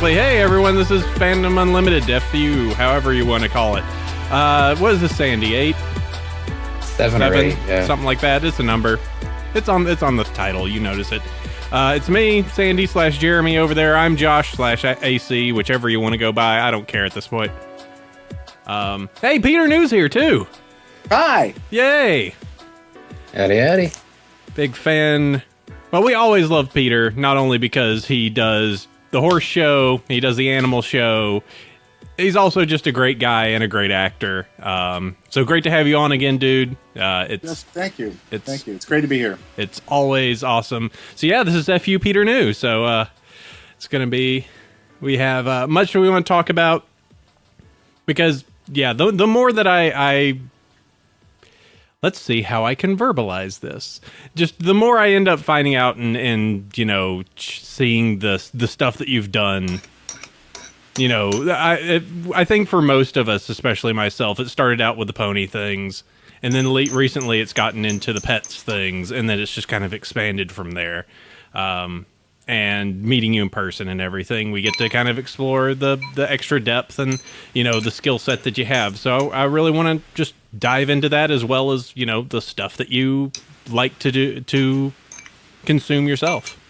basically, hey everyone, this is Fandom Unlimited, FU, however you want to call it. What is this, Sandy? 8? 7 or 8, yeah. Something like that. It's a number. It's on the title. You notice it. It's me, Sandy / Jeremy over there. I'm Josh / AC, whichever you want to go by. I don't care at this point. Hey, Peter News here too. Hi. Yay. Howdy, howdy. Big fan. Well, we always love Peter, not only because he does the horse show, he does the animal show. He's also just a great guy and a great actor. So great to have you on again, dude. Yes, thank you. Thank you. It's great to be here. It's always awesome. So yeah, this is FU Peter News. So it's going to be, we have much we want to talk about because, yeah, the more that I let's see how I can verbalize this. Just the more I end up finding out and you know, seeing the stuff that you've done. You know, I think for most of us, especially myself, it started out with the pony things, and then recently it's gotten into the pets things, and then it's just kind of expanded from there. And meeting you in person and everything, we get to kind of explore the extra depth and, you know, the skill set that you have. So I really want to just dive into that, as well as, you know, the stuff that you like to do to consume yourself.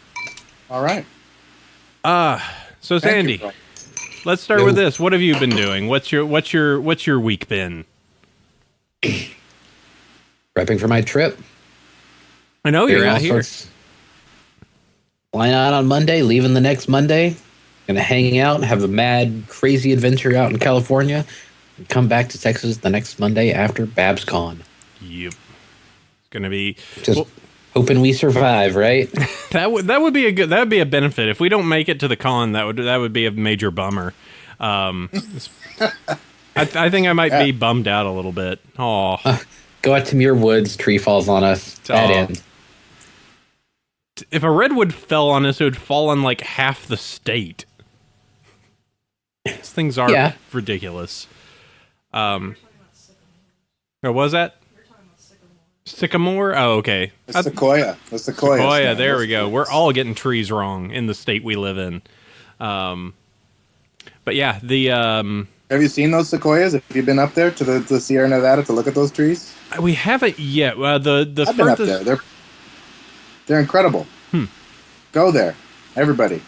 All right. So Sandy. Let's start with this. What have you been doing? What's your week been? Prepping for my trip. I know you're out here. Flying out on Monday, leaving the next Monday. Gonna hang out, have a mad, crazy adventure out in California, and come back to Texas the next Monday after BabsCon. Yep. It's gonna be just hoping we survive, right? that would be a benefit. If we don't make it to the con, that would be a major bummer. I think I might be bummed out a little bit. Oh, go out to Muir Woods, tree falls on us. Bad end. If a redwood fell on us, it would fall on like half the state. These things are ridiculous. What was that? Sycamore? Oh, okay. The sequoia. The sequoia. Sequoia, there we go. We're all getting trees wrong in the state we live in. But yeah, the... Have you seen those sequoias? Have you been up there to the Sierra Nevada to look at those trees? We haven't yet. I've been up there. They're incredible. Go there. Everybody.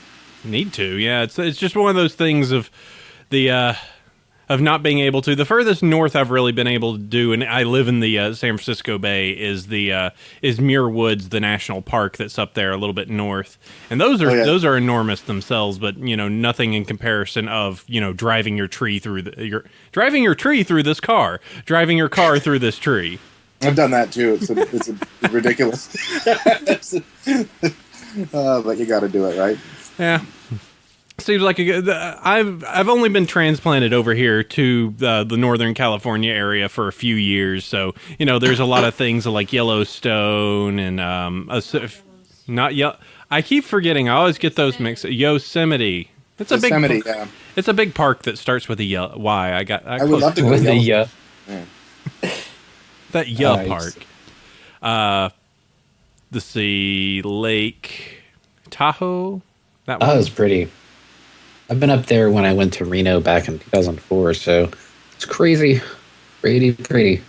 Need to, yeah. It's just one of those things of the... of not being able to. The furthest north I've really been able to do, and I live in the San Francisco Bay, is Muir Woods, the national park that's up there a little bit north. And those are enormous themselves, but you know, nothing in comparison of, you know, driving your tree through this car, driving your car through this tree. I've done that too. It's ridiculous. But you got to do it, right? Yeah. Seems like I've only been transplanted over here to the Northern California area for a few years, so you know there's a lot of things like Yellowstone and I keep forgetting. I always get those mixed. Yosemite. It's a It's a big park that starts with a Y. I would love to go with the yeah. That nice. Park. The sea, Lake Tahoe. That one. Oh, it's pretty. I've been up there when I went to Reno back in 2004, so it's crazy. Pretty.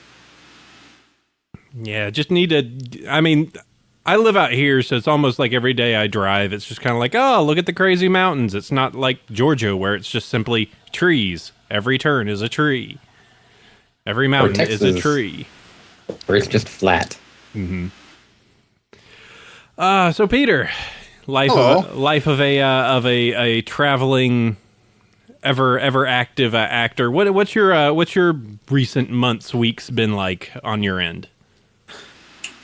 Yeah, just need to... I mean, I live out here, so it's almost like every day I drive, it's just kind of like, oh, look at the crazy mountains. It's not like Georgia, where it's just simply trees. Every turn is a tree. Every mountain is a tree. Where it's just flat. Mm-hmm. So, Peter... Life of a traveling, ever active actor. What's your recent months, weeks been like on your end?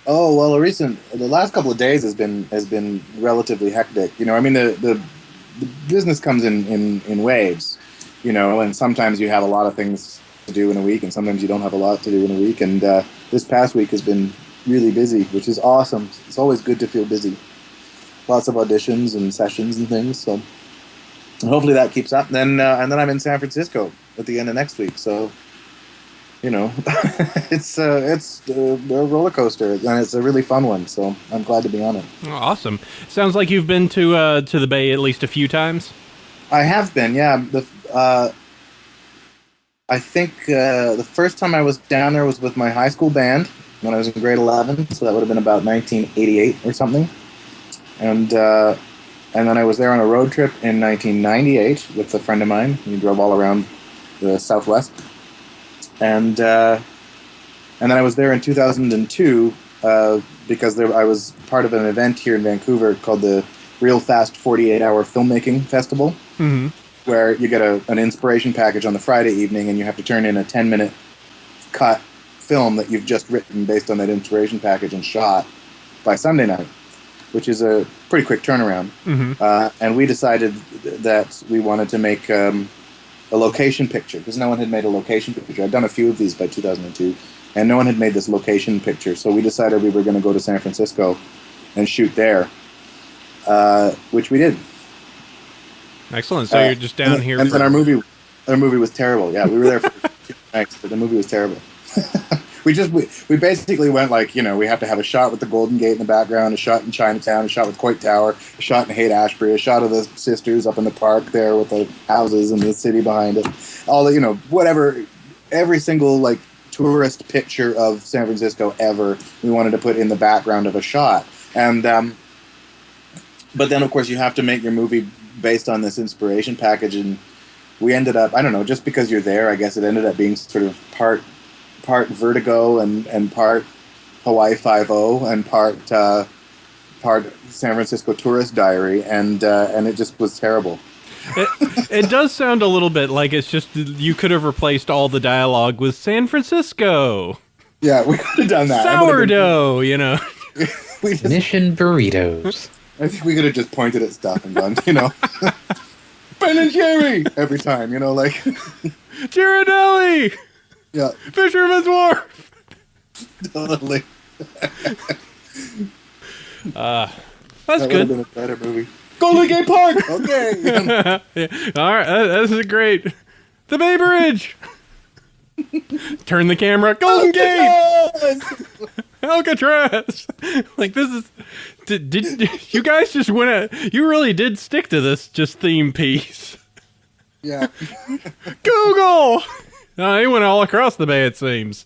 Oh well, the last couple of days has been relatively hectic. You know, I mean the business comes in waves. You know, and sometimes you have a lot of things to do in a week, and sometimes you don't have a lot to do in a week. And this past week has been really busy, which is awesome. It's always good to feel busy. Lots of auditions and sessions and things, so hopefully that keeps up. And then I'm in San Francisco at the end of next week, so you know, it's a roller coaster, and it's a really fun one. So I'm glad to be on it. Oh, awesome! Sounds like you've been to the Bay at least a few times. I have been, yeah. I think the first time I was down there was with my high school band when I was in grade 11, so that would have been about 1988 or something. And then I was there on a road trip in 1998 with a friend of mine. We drove all around the Southwest. And then I was there in 2002 because I was part of an event here in Vancouver called the Real Fast 48-Hour Filmmaking Festival, where you get an inspiration package on the Friday evening and you have to turn in a 10-minute cut film that you've just written based on that inspiration package and shot by Sunday night, which is a pretty quick turnaround. And we decided that we wanted to make a location picture because no one had made a location picture. I'd done a few of these by 2002, and no one had made this location picture. So we decided we were going to go to San Francisco and shoot there, which we did. Excellent. So you're just down here. And then our movie was terrible. Yeah, we were there for 2 nights, but the movie was terrible. We basically went like, we have to have a shot with the Golden Gate in the background, a shot in Chinatown, a shot with Coit Tower, a shot in Haight-Ashbury, a shot of the sisters up in the park there with the houses and the city behind it. All the, whatever, every single like tourist picture of San Francisco ever, we wanted to put in the background of a shot. And but then of course you have to make your movie based on this inspiration package, and we ended up, I don't know, just because you're there, I guess it ended up being sort of part Vertigo and part Hawaii Five-0 and part San Francisco Tourist Diary, and it just was terrible. It does sound a little bit like it's just you could have replaced all the dialogue with San Francisco. Yeah, we could have done that. Sourdough, Mission burritos. I think we could have just pointed at stuff and gone, Ben and Jerry every time, like Ghirardelli. Yeah, Fisherman's Wharf. Totally. That's that good. Would have been a better movie. Golden Gate Park. Okay. Yeah. All right, this is great. The Bay Bridge. Turn the camera. Golden Gate. Alcatraz. Like this is. Did you guys just went? You really did stick to this just theme piece. Yeah. Google. He went all across the bay, it seems.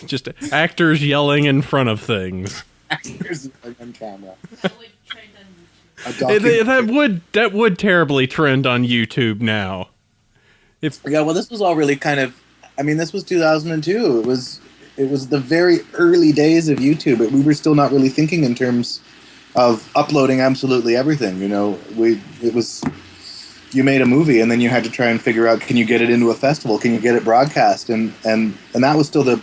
Just actors yelling in front of things. Actors on camera. That would trend on YouTube. That would terribly trend on YouTube now. Yeah, well, this was all really kind of. I mean, this was 2002. It was the very early days of YouTube. We were still not really thinking in terms of uploading absolutely everything. It was. You made a movie, and then you had to try and figure out, can you get it into a festival? Can you get it broadcast? And that was still the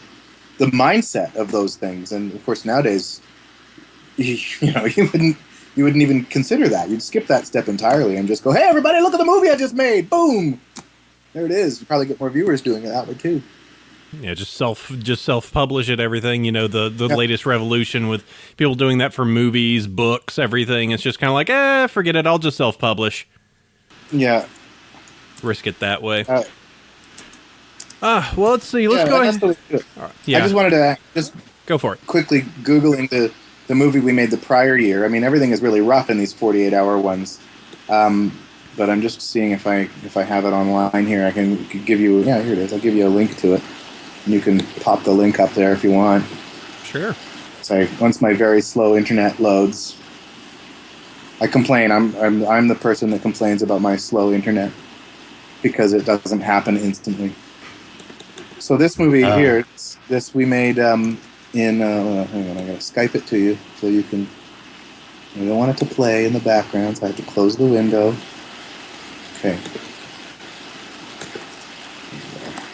mindset of those things. And of course, nowadays, you wouldn't even consider that. You'd skip that step entirely and just go, "Hey, everybody, look at the movie I just made! Boom, there it is." You probably get more viewers doing it that way too. Yeah, just self-publish it. Everything, the latest revolution with people doing that for movies, books, everything. It's just kind of like, forget it. I'll just self-publish. Yeah. Risk it that way. Well, let's see. Let's go ahead. Right. Yeah. I just wanted to just go for it. Quickly Googling the movie we made the prior year. I mean, everything is really rough in these 48-hour ones. But I'm just seeing if I have it online here. I can give you. Yeah, here it is. I'll give you a link to it. And you can pop the link up there if you want. Sure. So once my very slow internet loads. I complain. I'm the person that complains about my slow internet because it doesn't happen instantly. So this movie here, this we made in. Hang on, I gotta Skype it to you so you can. I don't want it to play in the background, so I have to close the window. Okay.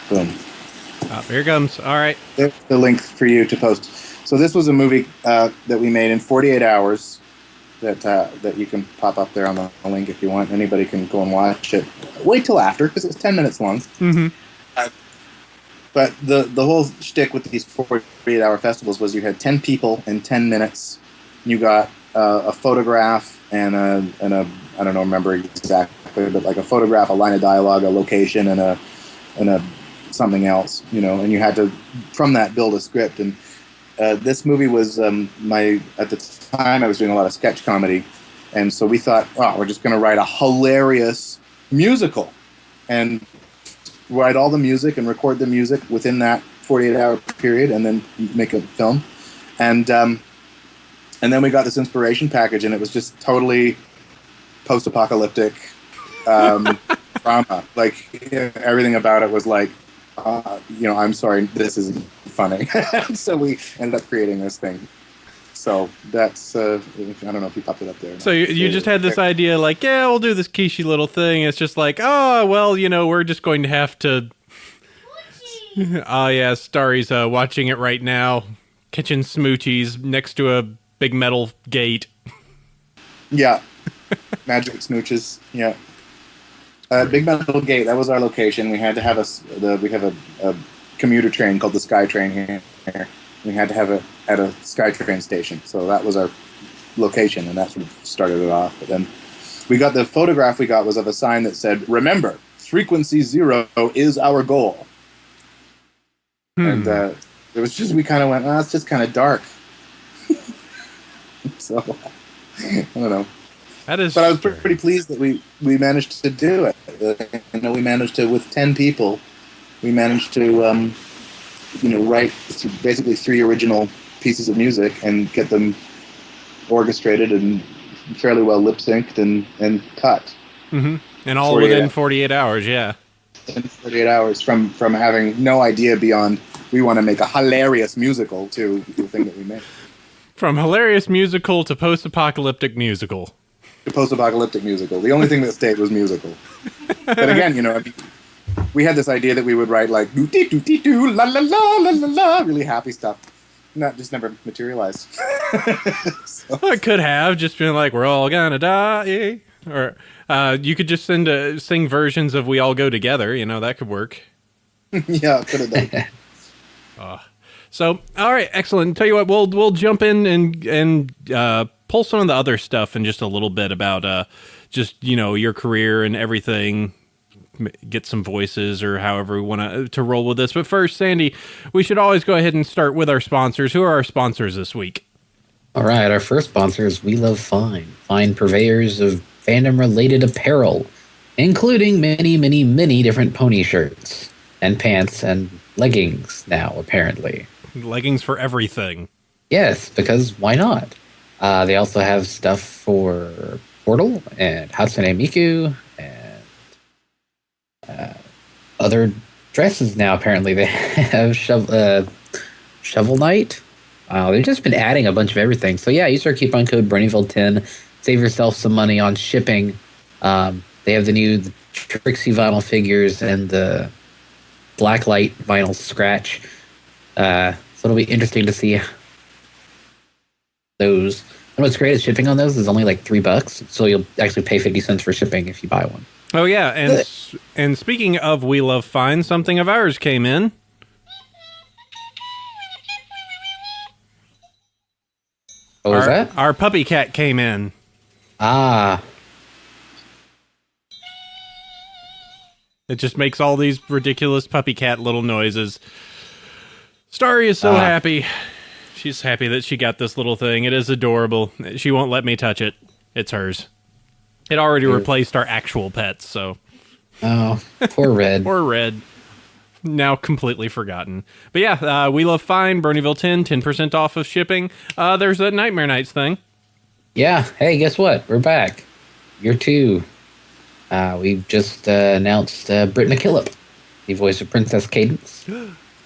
Boom. Here it comes. All right. There's the link for you to post. So this was a movie that we made in 48 hours. That you can pop up there on the link if you want. Anybody can go and watch it. Wait till after, because it's 10 minutes long. Mm-hmm. But the whole shtick with these 48-hour festivals was you had 10 people in 10 minutes. You got a photograph and a I don't know, remember exactly, but like a photograph, a line of dialogue, a location, and a something else, and you had to from that build a script. And this movie was at the time I was doing a lot of sketch comedy, And so we thought, oh, we're just going to write a hilarious musical and write all the music and record the music within that 48-hour period and then make a film. And then we got this inspiration package, and it was just totally post-apocalyptic drama. Like, everything about it was like, I'm sorry, this isn't funny. So we ended up creating this thing. So that's, I don't know if you popped it up there. So you just had this idea like, yeah, we'll do this quiche little thing. It's just like, oh, well, we're just going to have to... Oh, yeah, Starry's watching it right now. Kitchen smoochies next to a big metal gate. Yeah. Magic smooches. Yeah. Big Metal Gate, that was our location. We had to have we have a commuter train called the SkyTrain here. We had to have it at a SkyTrain station. So that was our location, and that's what started it off. But then the photograph we got was of a sign that said, "Remember, frequency 0 is our goal." And it was just, we kind of went, it's just kind of dark. So, I don't know. That is, but I was pretty pleased that we managed to do it. We managed to, with 10 people, we managed to, write basically 3 original pieces of music and get them orchestrated and fairly well lip synced and cut. Mm-hmm. And all within 48 hours, yeah. In 48 hours from having no idea beyond we want to make a hilarious musical to the thing that we made. From hilarious musical to post-apocalyptic musical. To post-apocalyptic musical. The only thing that stayed was musical. But again, we had this idea that we would write like doo-dee-doo-dee-doo, la la la la la la, really happy stuff. Not just never materialized. So. Well, it could have just been like, we're all gonna die. Or you could just sing versions of We All Go Together. That could work. Yeah, could have done. So, all right, excellent. Tell you what, we'll jump in and pull some of the other stuff in just a little bit about just your career and everything. Get some voices or however we want to roll with this. But first, Sandy, we should always go ahead and start with our sponsors. Who are our sponsors this week? All right, our first sponsor is We Love Fine. Fine purveyors of fandom-related apparel, including many, many, many different pony shirts and pants and leggings now, apparently. Leggings for everything. Yes, because why not? They also have stuff for Portal and Hatsune Miku and other dresses now, apparently. They have Shovel Knight. They've just been adding a bunch of everything. So yeah, use our coupon code Bronyville10. Save yourself some money on shipping. They have the Trixie vinyl figures and the Blacklight vinyl scratch. So it'll be interesting to see those. And what's great is shipping on those is only like $3, so you'll actually pay 50 cents for shipping if you buy one. Oh yeah, and speaking of We Love Fine, something of ours came in. What was that? Our puppy cat came in. Ah. It just makes all these ridiculous puppy cat little noises. Starry is so happy. She's happy that she got this little thing. It is adorable. She won't let me touch it. It's hers. It already replaced our actual pets, so. Oh, poor Red. Poor Red. Now completely forgotten. But yeah, We Love Fine, Bronyville 10% off of shipping. There's that Nightmare Nights thing. Yeah. Hey, guess what? We're back. Year 2. We've just announced Britt McKillop, the voice of Princess Cadence,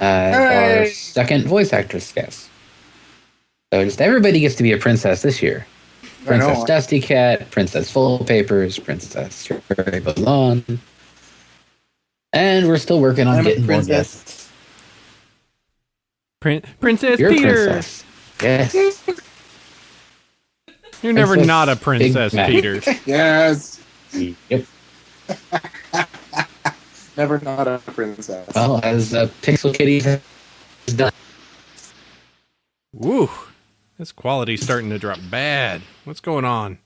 our second voice actress guest. So just everybody gets to be a princess this year. Princess Dusty Cat, Princess Full Papers, Princess Strawberry Balloon. And we're still working on getting more guests. Princess You're Peter. A princess. Yes. You're never not a princess, Peter. Yes. Yep. Never not a princess. Well, as Pixel Kitty has done. Woo. This quality's starting to drop bad. What's going on?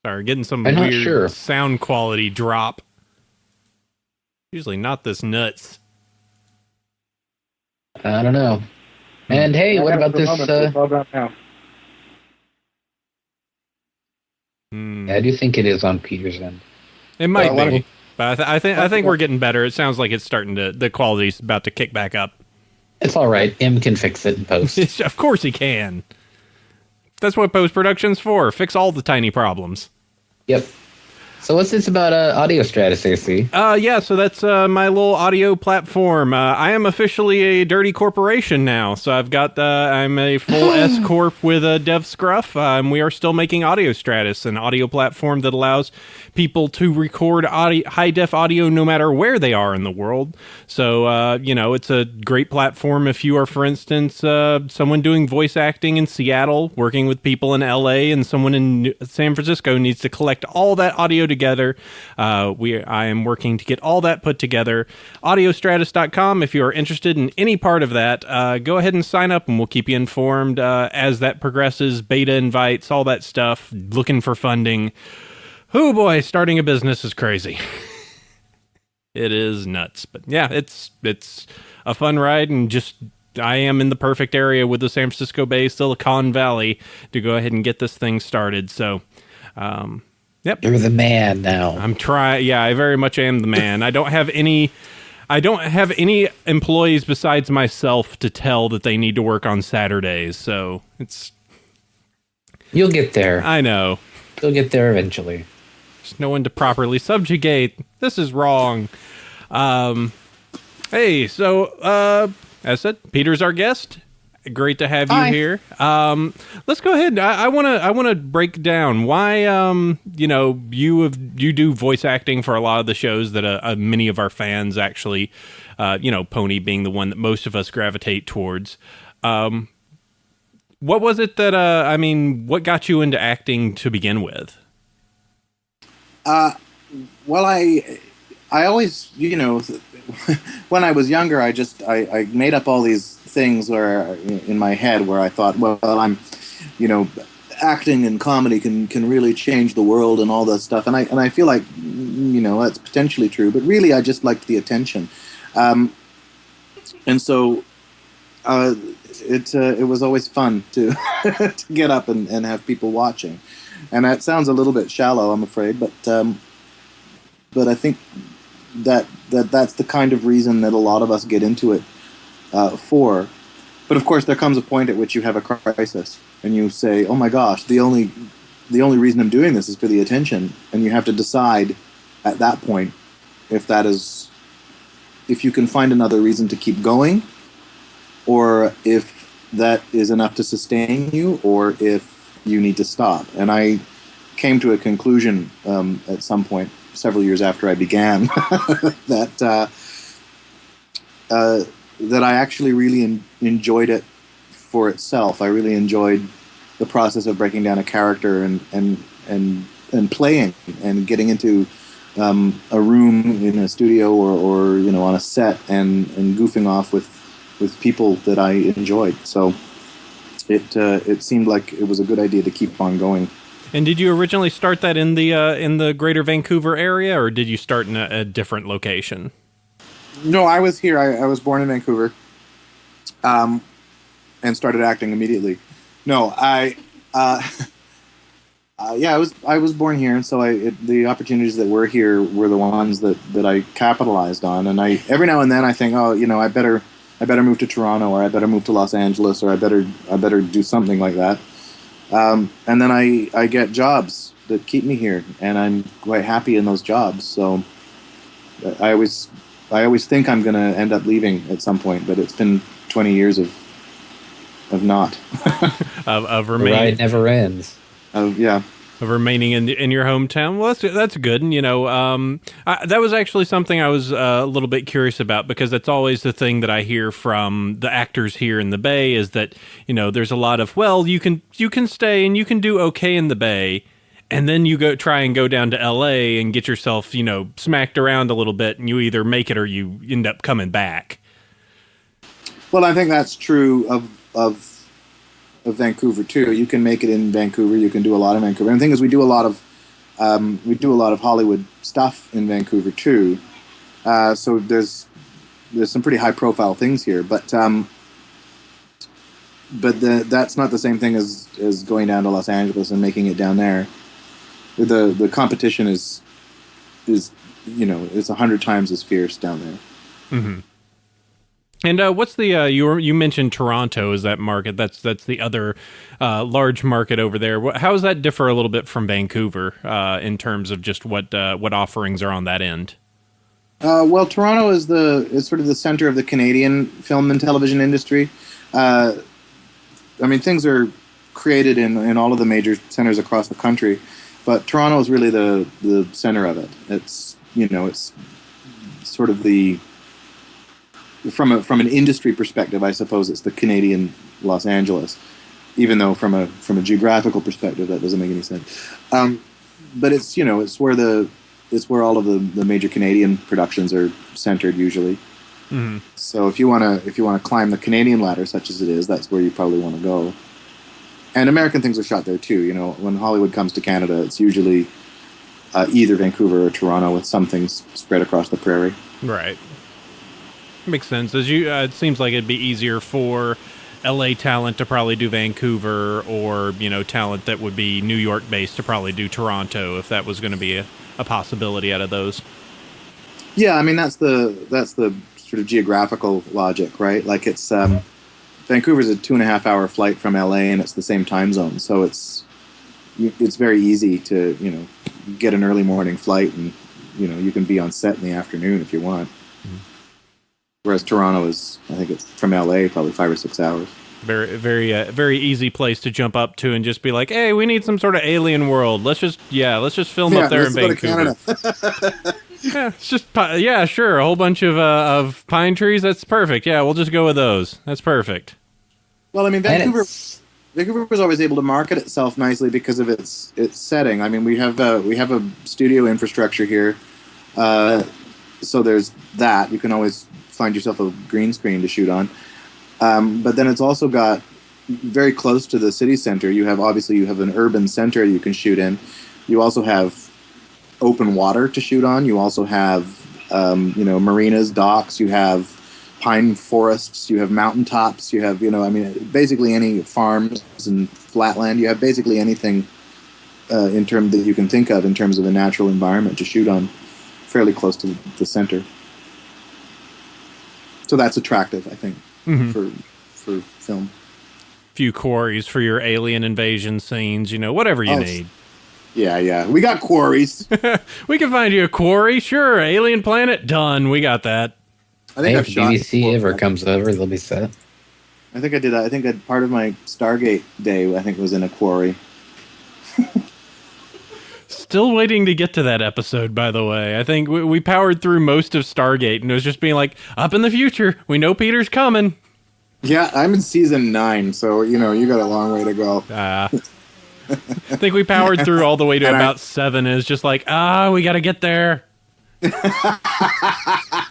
Sorry, getting some weird sound quality drop. Usually not this nuts. I don't know. And hey, what about this? I do think it is on Peter's end. It might be, but I think we're getting better. It sounds like it's starting to, the quality's about to kick back up. It's all right. M can fix it in post. Of course he can. That's what post-production's for. Fix all the tiny problems. Yep. So what's this about Audio Stratus, AC? Yeah, so that's my little audio platform. I am officially a dirty corporation now. So I've got, I'm a full S Corp with a Dev Scruff. We are still making Audio Stratus, an audio platform that allows people to record high-def audio no matter where they are in the world. So, it's a great platform if you are, for instance, someone doing voice acting in Seattle, working with people in LA, and someone in San Francisco needs to collect all that audio together. I am working to get all that put together. Audiostratus.com. If you are interested in any part of that, go ahead and sign up and we'll keep you informed as that progresses. Beta invites, all that stuff, looking for funding. Oh boy, starting a business is crazy. It is nuts. But yeah, it's a fun ride, and just I am in the perfect area with the San Francisco Bay, Silicon Valley, to go ahead and get this thing started. So, yep. You're the man now. I'm trying. Yeah, I very much am the man. I don't have any employees besides myself to tell that they need to work on Saturdays. So it's. You'll get there. I know. You'll get there eventually. There's no one to properly subjugate. This is wrong. Hey, so as I said, Peter's our guest. Great to have you here. Let's go ahead. I want to break down why you do voice acting for a lot of the shows that many of our fans actually, Pony being the one that most of us gravitate towards. What was it that what got you into acting to begin with? Well, I always, when I was younger, I made up all these things where in my head where I thought, well, I'm, acting and comedy can really change the world and all that stuff. And I feel like, that's potentially true, but really I just liked the attention. And so, it was always fun to to get up and have people watching. And that sounds a little bit shallow, I'm afraid, but I think that's the kind of reason that a lot of us get into it for. But of course, there comes a point at which you have a crisis, and you say, "Oh my gosh, the only reason I'm doing this is for the attention," and you have to decide at that point if you can find another reason to keep going, or if that is enough to sustain you, or if you need to stop. And I came to a conclusion at some point, several years after I began, that I actually really enjoyed it for itself. I really enjoyed the process of breaking down a character and playing and getting into a room in a studio or on a set and goofing off with people that I enjoyed. So it seemed like it was a good idea to keep on going. And did you originally start that in the greater Vancouver area, or did you start in a different location? No, I was here. I was born in Vancouver, and started acting immediately. No, I was born here, and so the opportunities that were here were the ones that I capitalized on. And every now and then I think, I better move to Toronto, or I better move to Los Angeles, or I better do something like that. And then I get jobs that keep me here, and I'm quite happy in those jobs. So I always think I'm going to end up leaving at some point, but it's been 20 years of not. of remaining. The ride never ends. Yeah. Of remaining in your hometown. Well, that's good. And, that was actually something I was a little bit curious about, because that's always the thing that I hear from the actors here in the Bay is that, there's a lot of, well, you can stay and you can do okay in the Bay, and then you try and go down to LA and get yourself, smacked around a little bit, and you either make it or you end up coming back. Well, I think that's true of Vancouver too. You can make it in Vancouver. You can do a lot in Vancouver. And the thing is, we do a lot of Hollywood stuff in Vancouver too. So there's some pretty high profile things here. But that's not the same thing as going down to Los Angeles and making it down there. the competition is it's 100 times as fierce down there. Mm-hmm. And what's the you mentioned Toronto as that market? That's the other large market over there. How does that differ a little bit from Vancouver in terms of just what offerings are on that end? Well, Toronto is sort of the center of the Canadian film and television industry. I mean, things are created in all of the major centers across the country, but Toronto is really the center of it. It's it's sort of the from an industry perspective, I suppose it's the Canadian Los Angeles, even though from a geographical perspective that doesn't make any sense. But it's it's where all of the major Canadian productions are centered usually. Mm-hmm. So if you want to climb the Canadian ladder, such as it is, that's where you probably want to go. And American things are shot there too. When Hollywood comes to Canada, it's usually either Vancouver or Toronto, with some things spread across the prairie. Right. Makes sense. It seems like it'd be easier for LA talent to probably do Vancouver, or talent that would be New York based to probably do Toronto, if that was going to be a possibility out of those. Yeah, I mean that's the sort of geographical logic, right? Like it's Vancouver's a 2.5-hour flight from LA, and it's the same time zone, so it's very easy to get an early morning flight, and you can be on set in the afternoon if you want. Mm-hmm. Whereas Toronto is, I think it's from LA probably 5 or 6 hours. Very, very, very easy place to jump up to and just be like, "Hey, we need some sort of alien world. Let's just film up there in Vancouver." Yeah, it's just sure, a whole bunch of pine trees. That's perfect. Yeah, we'll just go with those. That's perfect. Well, I mean, Vancouver was always able to market itself nicely because of its setting. I mean, we have a studio infrastructure here, so there's that. You can always find yourself a green screen to shoot on. But then it's also got very close to the city center. You have an urban center you can shoot in. You also have open water to shoot on. You also have marinas, docks. You have pine forests. You have mountaintops. You have basically any farms and flatland. You have basically anything in terms that you can think of in terms of a natural environment to shoot on, fairly close to the center. So that's attractive, I think, mm-hmm. for film. Few quarries for your alien invasion scenes, whatever you need. Yeah. We got quarries. We can find you a quarry, sure. Alien planet, done. We got that. I think if BBC ever comes over, they'll be set. I think I did that. I think part of my Stargate day, I think, was in a quarry. Still waiting to get to that episode, by the way. I think we powered through most of Stargate, and it was just being like, up in the future, we know Peter's coming. Yeah, I'm in season 9, so, you got a long way to go. I think we powered through all the way to about 7, and it's just like, we got to get there.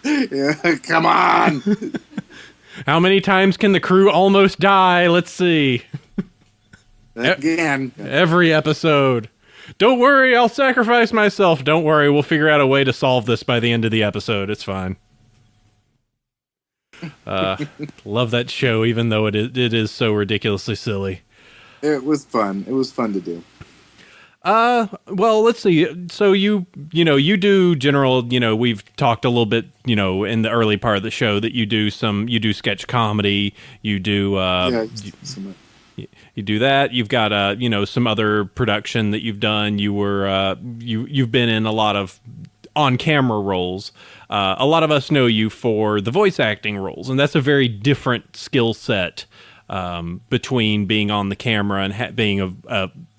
Yeah, come on. How many times can the crew almost die? Let's see. Again. Every episode. Don't worry, I'll sacrifice myself. Don't worry, we'll figure out a way to solve this by the end of the episode. It's fine. Love that show, even though it is so ridiculously silly. It was fun. It was fun to do. Well, let's see. So you do general, we've talked a little bit, in the early part of the show that you do sketch comedy, you do, you do that. You've got some other production that you've done. You've been in a lot of on-camera roles. A lot of us know you for the voice acting roles, and that's a very different skill set between being on the camera and being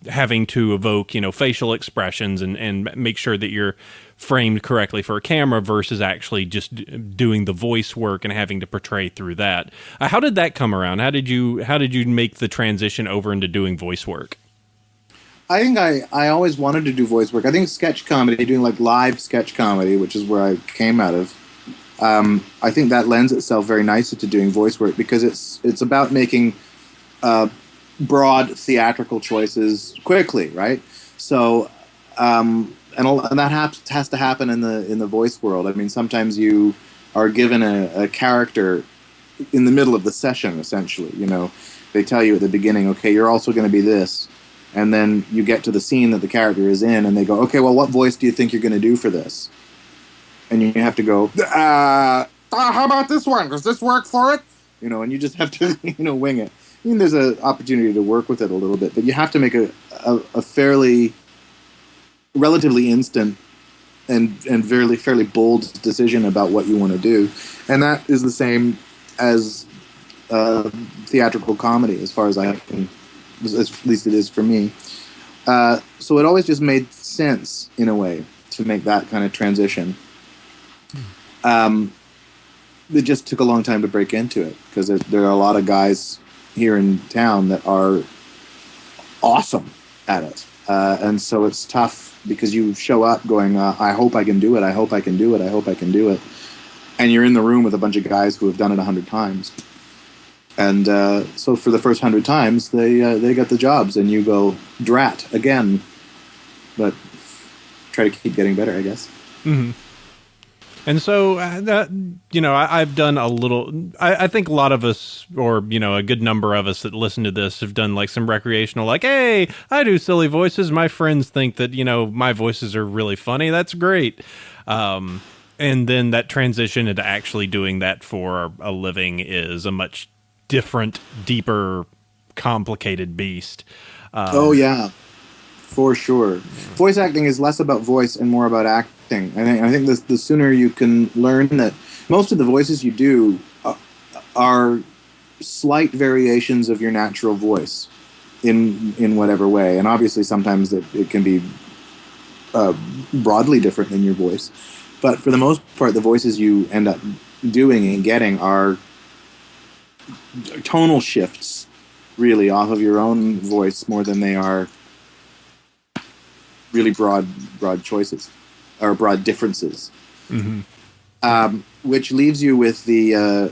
having to evoke facial expressions and make sure that you're framed correctly for a camera versus actually just doing the voice work and having to portray through that. How did that come around? How did you make the transition over into doing voice work? I think I always wanted to do voice work. I think sketch comedy, doing like live sketch comedy, which is where I came out of, I think that lends itself very nicely to doing voice work because it's about making broad theatrical choices quickly, right? So and that has to happen in the voice world. I mean, sometimes you are given a character in the middle of the session. Essentially, they tell you at the beginning, okay, you're also going to be this, And then you get to the scene that the character is in, and they go, okay, well, what voice do you think you're going to do for this? And you have to go, how about this one? Does this work for it? You know, and you just have to, wing it. I mean, there's an opportunity to work with it a little bit, but you have to make a fairly, relatively instant and fairly bold decision about what you want to do. And that is the same as theatrical comedy, as far as I can, at least it is for me. So it always just made sense, in a way, to make that kind of transition. It just took a long time to break into it, because there are a lot of guys here in town that are awesome at it. And so it's tough, because you show up going, I hope I can do it, I hope I can do it, I hope I can do it. And you're in the room with a bunch of guys who have done it 100 times. And so for the first 100 times, they get the jobs, and you go, drat, again. But try to keep getting better, I guess. Mm-hmm. And so, I've done a little, I think a lot of us, or, a good number of us that listen to this have done like some recreational, like, hey, I do silly voices. My friends think that, my voices are really funny. That's great. And then that transition into actually doing that for a living is a much different, deeper, complicated beast. Oh, yeah. For sure. Voice acting is less about voice and more about acting. I think the sooner you can learn that most of the voices you do are slight variations of your natural voice in whatever way. And obviously sometimes it can be broadly different than your voice. But for the most part, the voices you end up doing and getting are tonal shifts, really, off of your own voice more than they are really broad choices or broad differences. Mm-hmm. Which leaves you with the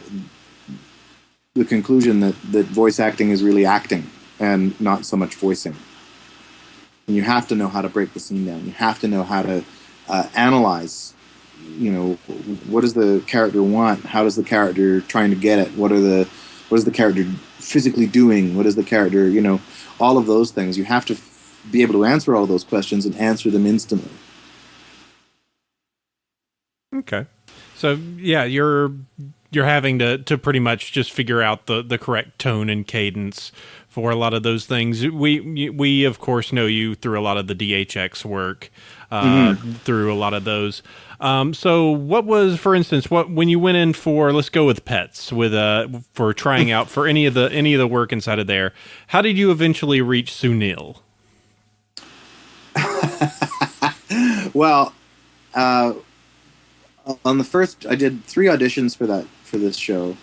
conclusion that voice acting is really acting and not so much voicing. And you have to know how to break the scene down. You have to know how to analyze. What does the character want? How does the character trying to get it? What is the character physically doing? What is the character? All of those things. You have to be able to answer all of those questions and answer them instantly. Okay. So yeah, you're having to pretty much just figure out the correct tone and cadence for a lot of those things. We of course know you through a lot of the DHX work, through a lot of those. So what was, for instance, when you went in for, let's go with pets, for trying out for any of the work inside of there, how did you eventually reach Sunil? Well, on the first, I did 3 auditions for this show.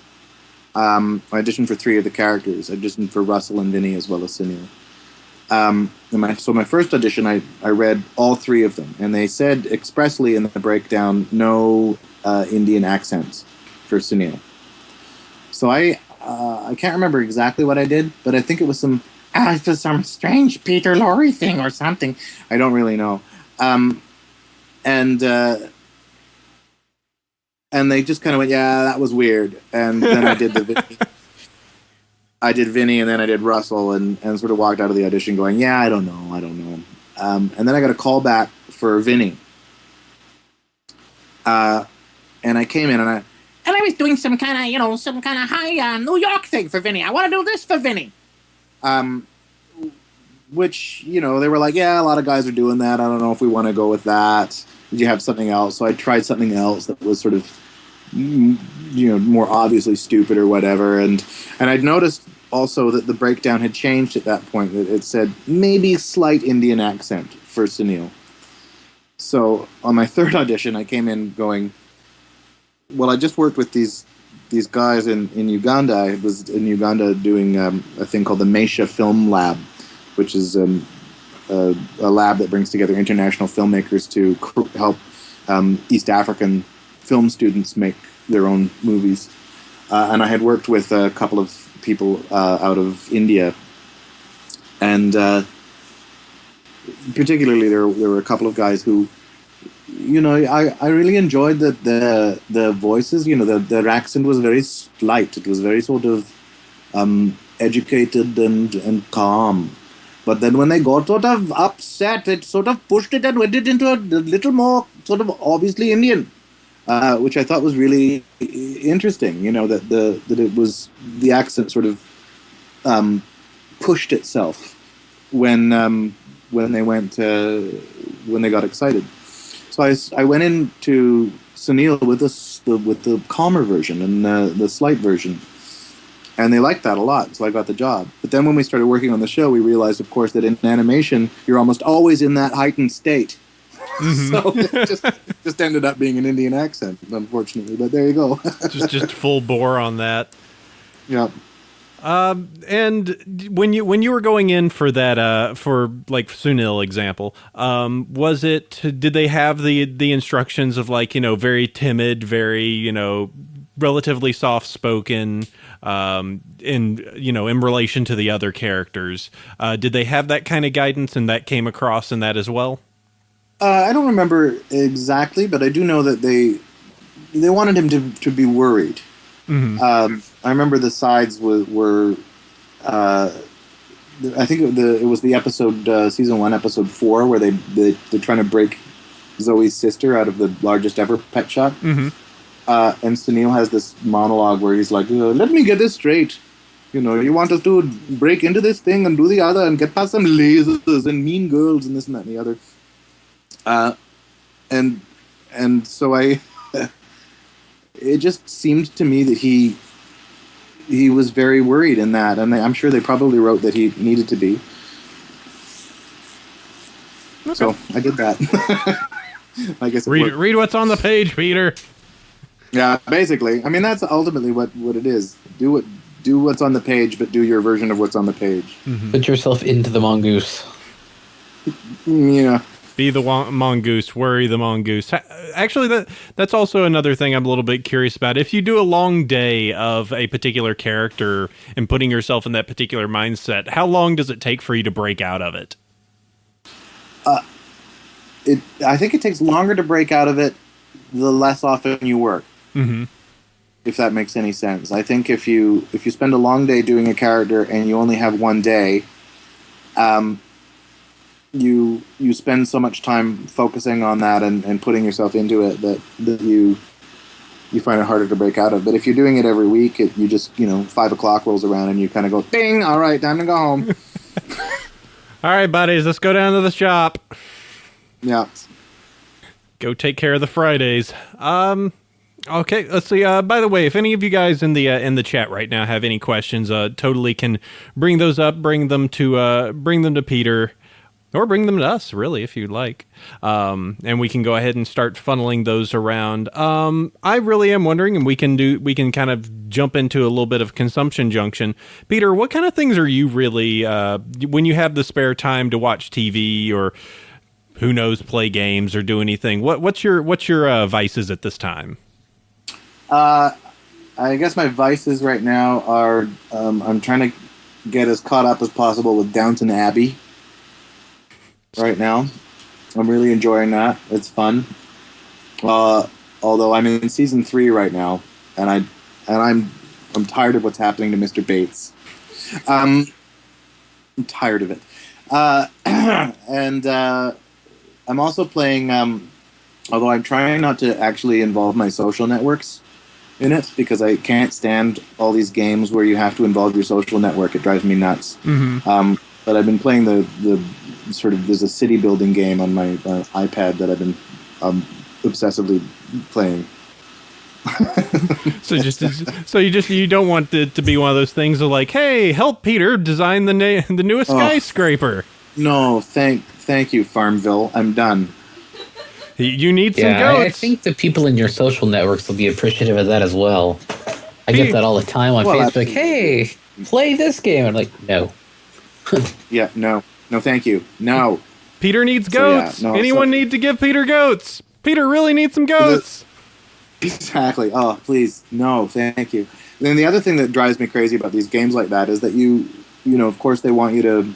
I auditioned for 3 of the characters. I auditioned for Russell and Vinny as well as Sunil. So my first audition, I read all 3 of them, and they said expressly in the breakdown, no Indian accents for Sunil. So I can't remember exactly what I did, but I think it was some strange Peter Lorre thing or something. I don't really know. And they just kind of went, yeah, that was weird. And then I did Vinny, and then I did Russell, and sort of walked out of the audition going, yeah, I don't know. And then I got a call back for Vinny. And I came in, and I was doing some kind of high New York thing for Vinny. I want to do this for Vinny. Which, they were like, yeah, a lot of guys are doing that. I don't know if we want to go with that. Did you have something else? So I tried something else that was sort of, more obviously stupid or whatever. And I'd noticed also that the breakdown had changed at that point. That it said maybe slight Indian accent for Sunil. So on my third audition, I came in going, well, I just worked with these guys in Uganda. I was in Uganda doing a thing called the Maisha Film Lab, which is a lab that brings together international filmmakers to help East African film students make their own movies. And I had worked with a couple of people out of India. And particularly there were a couple of guys who, I really enjoyed the voices. Their accent was very slight. It was very sort of educated and calm. But then when they got sort of upset, it sort of pushed it and went it into a little more sort of obviously Indian, which I thought was really interesting. You know, that it was the accent sort of pushed itself when they when they got excited. So I went into Sunil with the calmer version and the slight version. And they liked that a lot, so I got the job. But then when we started working on the show, we realized, of course, that in animation, you're almost always in that heightened state. Mm-hmm. So it just ended up being an Indian accent, unfortunately. But there you go. just full bore on that. Yeah. And when you were going in for that, for like Sunil example, did they have the instructions of like, you know, very timid, very, you know, relatively soft spoken, in relation to the other characters? Did they have that kind of guidance, and that came across in that as well? I don't remember exactly, but I do know that they wanted him to be worried. Mm-hmm. I remember the sides were I think it was the episode season 1, episode 4, where they're trying to break Zoe's sister out of the largest ever pet shop. Mm-hmm. And Sunil has this monologue where he's like, let me get this straight. You know, you want us to break into this thing and do the other and get past some lasers and mean girls and this and that and the other. And so it just seemed to me that he was very worried in that. And I'm sure they probably wrote that he needed to be. Okay. So I did that. I guess read what's on the page, Peter. Yeah, basically. I mean, that's ultimately what it is. Do what's on the page, but do your version of what's on the page. Mm-hmm. Put yourself into the mongoose. Yeah. Be the mongoose. Worry the mongoose. Actually, that's also another thing I'm a little bit curious about. If you do a long day of a particular character and putting yourself in that particular mindset, how long does it take for you to break out of it? I think it takes longer to break out of it the less often you work. Mm-hmm. If that makes any sense. I think if you spend a long day doing a character and you only have one day, you spend so much time focusing on that and putting yourself into it that you find it harder to break out of. But if you're doing it every week, you just 5 o'clock rolls around and you kind of go, ding, all right, time to go home. All right, buddies, let's go down to the shop. Yeah. Go take care of the Fridays. Okay, let's see. By the way, if any of you guys in the chat right now have any questions, totally can bring those up, bring them to Peter, or bring them to us, really, if you'd like. And we can go ahead and start funneling those around. I really am wondering, and we can kind of jump into a little bit of consumption junction. Peter, what kind of things are you really, when you have the spare time to watch TV or who knows, play games or do anything? What's your vices at this time? I guess my vices right now are I'm trying to get as caught up as possible with Downton Abbey. Right now, I'm really enjoying that. It's fun. Although I'm in season 3 right now, and I'm tired of what's happening to Mr. Bates. I'm tired of it. And I'm also playing, although I'm trying not to actually involve my social networks in it, because I can't stand all these games where you have to involve your social network. It drives me nuts. Mm-hmm. But I've been playing the sort of, there's a city building game on my iPad that I've been obsessively playing. So you don't want it to be one of those things of like, hey, help Peter design the newest skyscraper. No, thank you, Farmville. I'm done. You need some goats. I think the people in your social networks will be appreciative of that as well. I get that all the time on Facebook. Like, hey, play this game. I'm like, no. Yeah, no, thank you, no. Peter needs goats. Anyone need to give Peter goats? Peter really needs some goats. Exactly. Oh, please, no, thank you. And then the other thing that drives me crazy about these games like that is that you of course they want you to.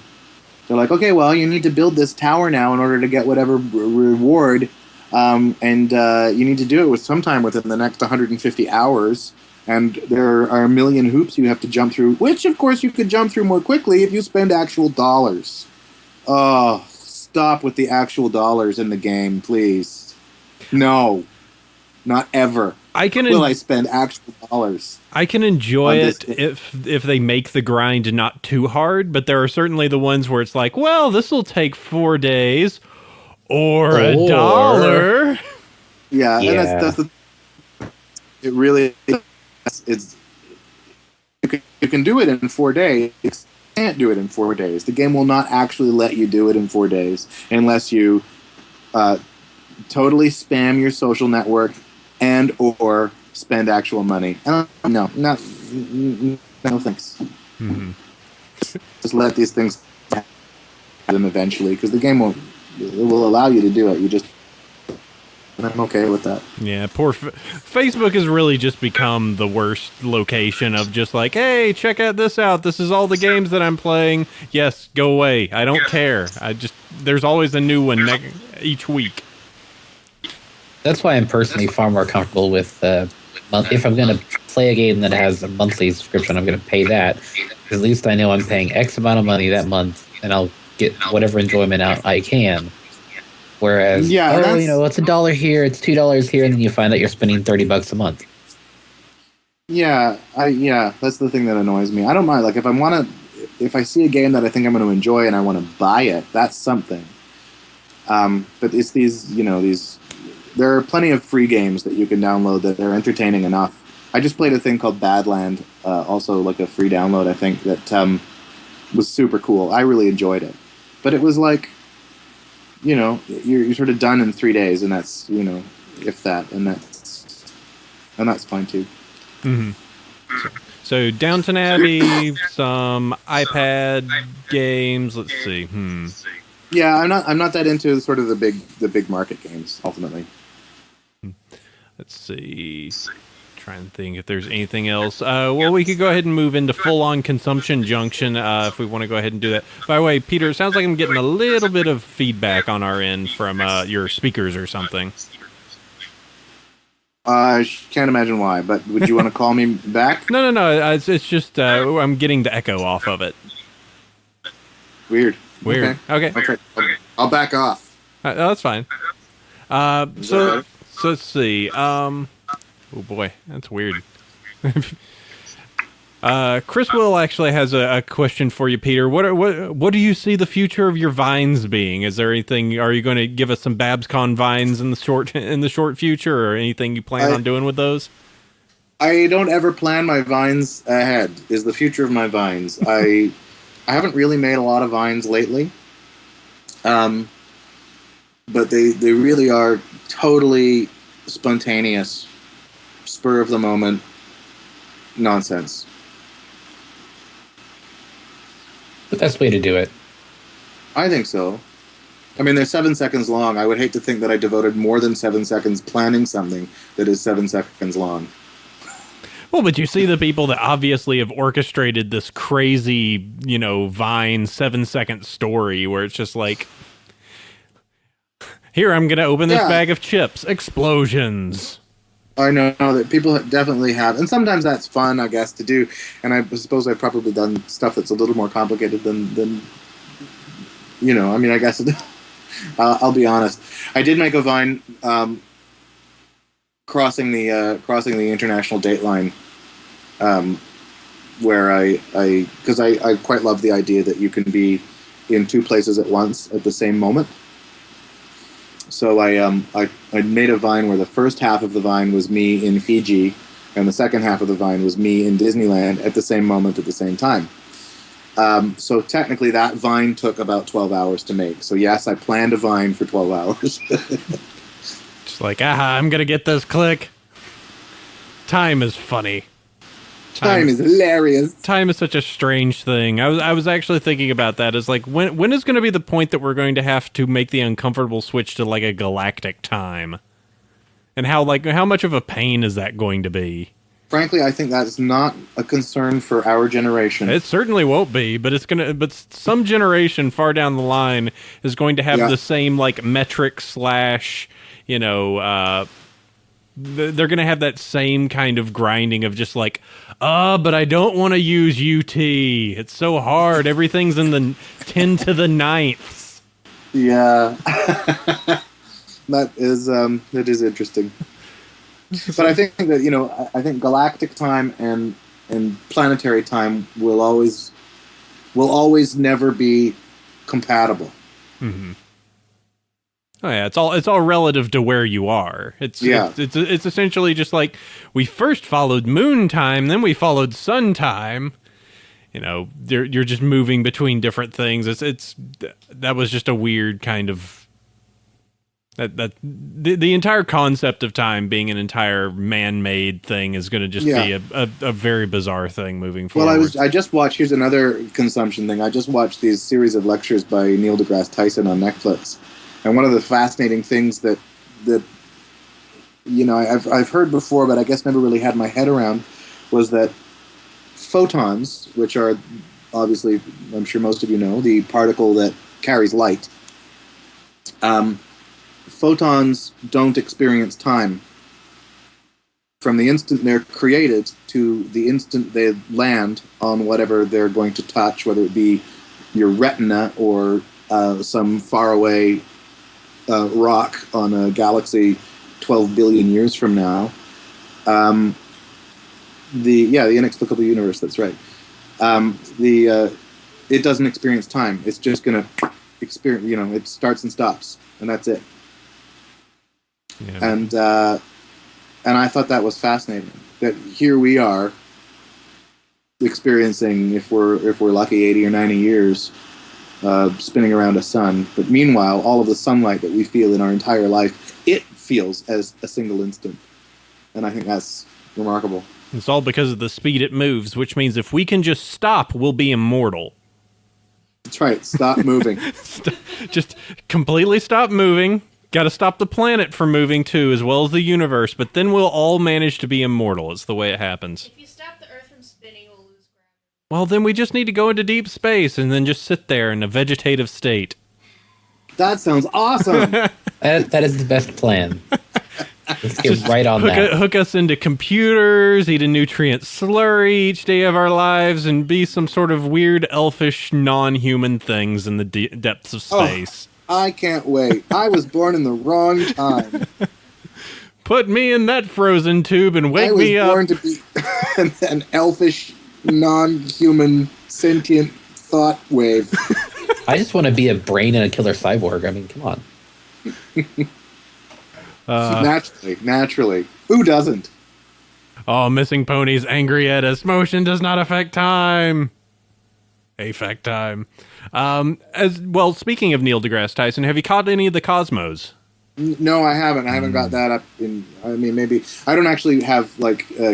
They're like, okay, well, you need to build this tower now in order to get whatever reward, and you need to do it sometime within the next 150 hours. And there are a million hoops you have to jump through, which, of course, you could jump through more quickly if you spend actual dollars. Oh, stop with the actual dollars in the game, please. No, not ever. Will I spend actual dollars? I can enjoy it if they make the grind not too hard, but there are certainly the ones where it's like, well, this will take 4 days or $1. Yeah, and that's the. It really it's. You can do it in 4 days. You can't do it in 4 days. The game will not actually let you do it in 4 days unless you totally spam your social network and or spend actual money. No, thanks. Mm-hmm. Just let these things happen eventually, because the game will allow you to do it. You just, and I'm okay with that. Yeah, poor Facebook has really just become the worst location of just like, hey, check out this out. This is all the games that I'm playing. Yes, go away. I don't care. There's always a new one each week. That's why I'm personally far more comfortable with if I'm going to play a game that has a monthly subscription, I'm going to pay that. At least I know I'm paying X amount of money that month, and I'll get whatever enjoyment out I can. Whereas, it's $1 here, it's $2 here, and then you find out you're spending $30 a month. Yeah, that's the thing that annoys me. I don't mind. Like, if I see a game that I think I'm going to enjoy and I want to buy it, that's something. But it's these. There are plenty of free games that you can download that are entertaining enough. I just played a thing called Badland, also like a free download, I think, that was super cool. I really enjoyed it. But it was like, you're sort of done in 3 days, and that's, if that, and that's fine too. Mm-hmm. So Downton Abbey, some iPad games. Let's see. Yeah, I'm not that into sort of the big market games ultimately. Let's see. Trying to think if there's anything else. Well, we could go ahead and move into full-on consumption junction if we want to go ahead and do that. By the way, Peter, it sounds like I'm getting a little bit of feedback on our end from your speakers or something. I can't imagine why, but would you want to call me back? No. It's just I'm getting the echo off of it. Weird. Okay. I'll back off. That's fine. So let's see. Oh boy, that's weird. Chris Will actually has a question for you, Peter. What do you see the future of your vines being? Is there anything? Are you going to give us some BabsCon vines in the short future, or anything you plan on doing with those? I don't ever plan my vines ahead. Is the future of my vines? I haven't really made a lot of vines lately, but they really are totally spontaneous, spur of the moment nonsense. The best way to do it. I think so. I mean, they're 7 seconds long. I would hate to think that I devoted more than 7 seconds planning something that is 7 seconds long. Well, but you see the people that obviously have orchestrated this crazy, Vine 7-second story where it's just like, here, I'm going to open this bag of chips. Explosions. I know that people definitely have, and sometimes that's fun, I guess, to do. And I suppose I've probably done stuff that's a little more complicated than I mean, I guess I'll be honest. I did make a Vine crossing the international date line, where because I quite love the idea that you can be in two places at once at the same moment. So I made a Vine where the first half of the Vine was me in Fiji, and the second half of the Vine was me in Disneyland at the same moment at the same time. So technically that Vine took about 12 hours to make. So yes, I planned a Vine for 12 hours. Just like, I'm going to get this click. Time is funny. Time is hilarious. Time is such a strange thing. I was actually thinking about that. Is like, when is going to be the point that we're going to have to make the uncomfortable switch to like a galactic time? And how much of a pain is that going to be? Frankly, I think that's not a concern for our generation. It certainly won't be, but but some generation far down the line is going to have the same like metric / they're going to have that same kind of grinding of just like, but I don't want to use UT. It's so hard. Everything's in the 10 to the ninths. Yeah. That is interesting. But I think that, I think galactic time and planetary time will always never be compatible. Mm-hmm. Oh yeah, it's all relative to where you are. It's essentially just like we first followed moon time, then we followed sun time. You're just moving between different things. That was just a weird kind of the entire concept of time being an entire man-made thing is going to just be a very bizarre thing moving forward. Well, I just watched. Here's another consumption thing. I just watched these series of lectures by Neil deGrasse Tyson on Netflix. And one of the fascinating things that I've heard before, but I guess never really had my head around, was that photons, which are obviously, I'm sure most of you know, the particle that carries light, photons don't experience time. From the instant they're created to the instant they land on whatever they're going to touch, whether it be your retina or some faraway rock on a galaxy 12 billion years from now. The inexplicable universe, that's right. It doesn't experience time. It's just going to experience, it starts and stops, and that's it. Yeah. And I thought that was fascinating, that here we are experiencing, if we're lucky, 80 or 90 years, spinning around a sun. But meanwhile, all of the sunlight that we feel in our entire life, it feels as a single instant. And I think that's remarkable. It's all because of the speed it moves, which means if we can just stop, we'll be immortal. That's right. Stop moving. Just completely stop moving. Got to stop the planet from moving too, as well as the universe. But then we'll all manage to be immortal. It's the way it happens. If you stop the Earth from spinning, we'll lose gravity. Well, then we just need to go into deep space and then just sit there in a vegetative state. That sounds awesome. That is the best plan. Let's get right on that. Hook us into computers, eat a nutrient slurry each day of our lives, and be some sort of weird, elfish, non-human things in the depths of space. Oh, I can't wait. I was born in the wrong time. Put me in that frozen tube and wake me up. I was born to be an elfish, non-human, sentient thought wave. I just want to be a brain and a killer cyborg. I mean, come on. Naturally. Who doesn't? Oh, Missing Pony's angry at us. Motion does not affect time. Affect time. As well, speaking of Neil deGrasse Tyson, have you caught any of the Cosmos? No, I haven't. I haven't got that up in. I mean, maybe I don't actually have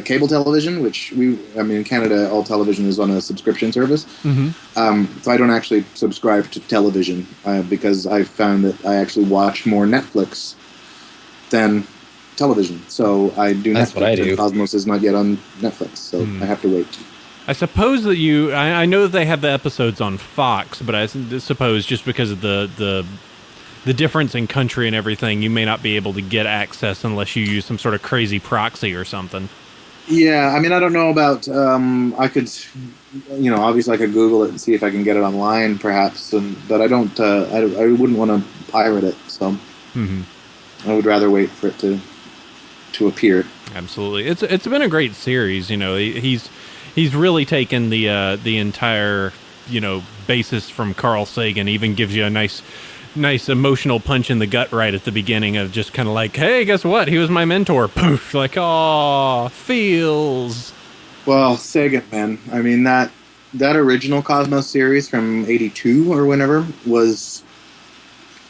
cable television, which in Canada, all television is on a subscription service. Mm-hmm. So I don't actually subscribe to television because I found that I actually watch more Netflix than television. So I do. That's Netflix, what I do. Cosmos is not yet on Netflix, so I have to wait. I suppose that I know that they have the episodes on Fox, but I suppose just because of the difference in country and everything, you may not be able to get access unless you use some sort of crazy proxy or something. Yeah, I mean, I don't know about. I could, obviously I could Google it and see if I can get it online, perhaps. But I don't. I wouldn't want to pirate it, so I would rather wait for it to appear. Absolutely, it's been a great series. He's really taken the entire basis from Carl Sagan. Even gives you a nice emotional punch in the gut right at the beginning of just kind of like, hey, guess what? He was my mentor. Poof, like, aw, feels. Well, Sagan, man. I mean, that original Cosmos series from '82 or whenever was.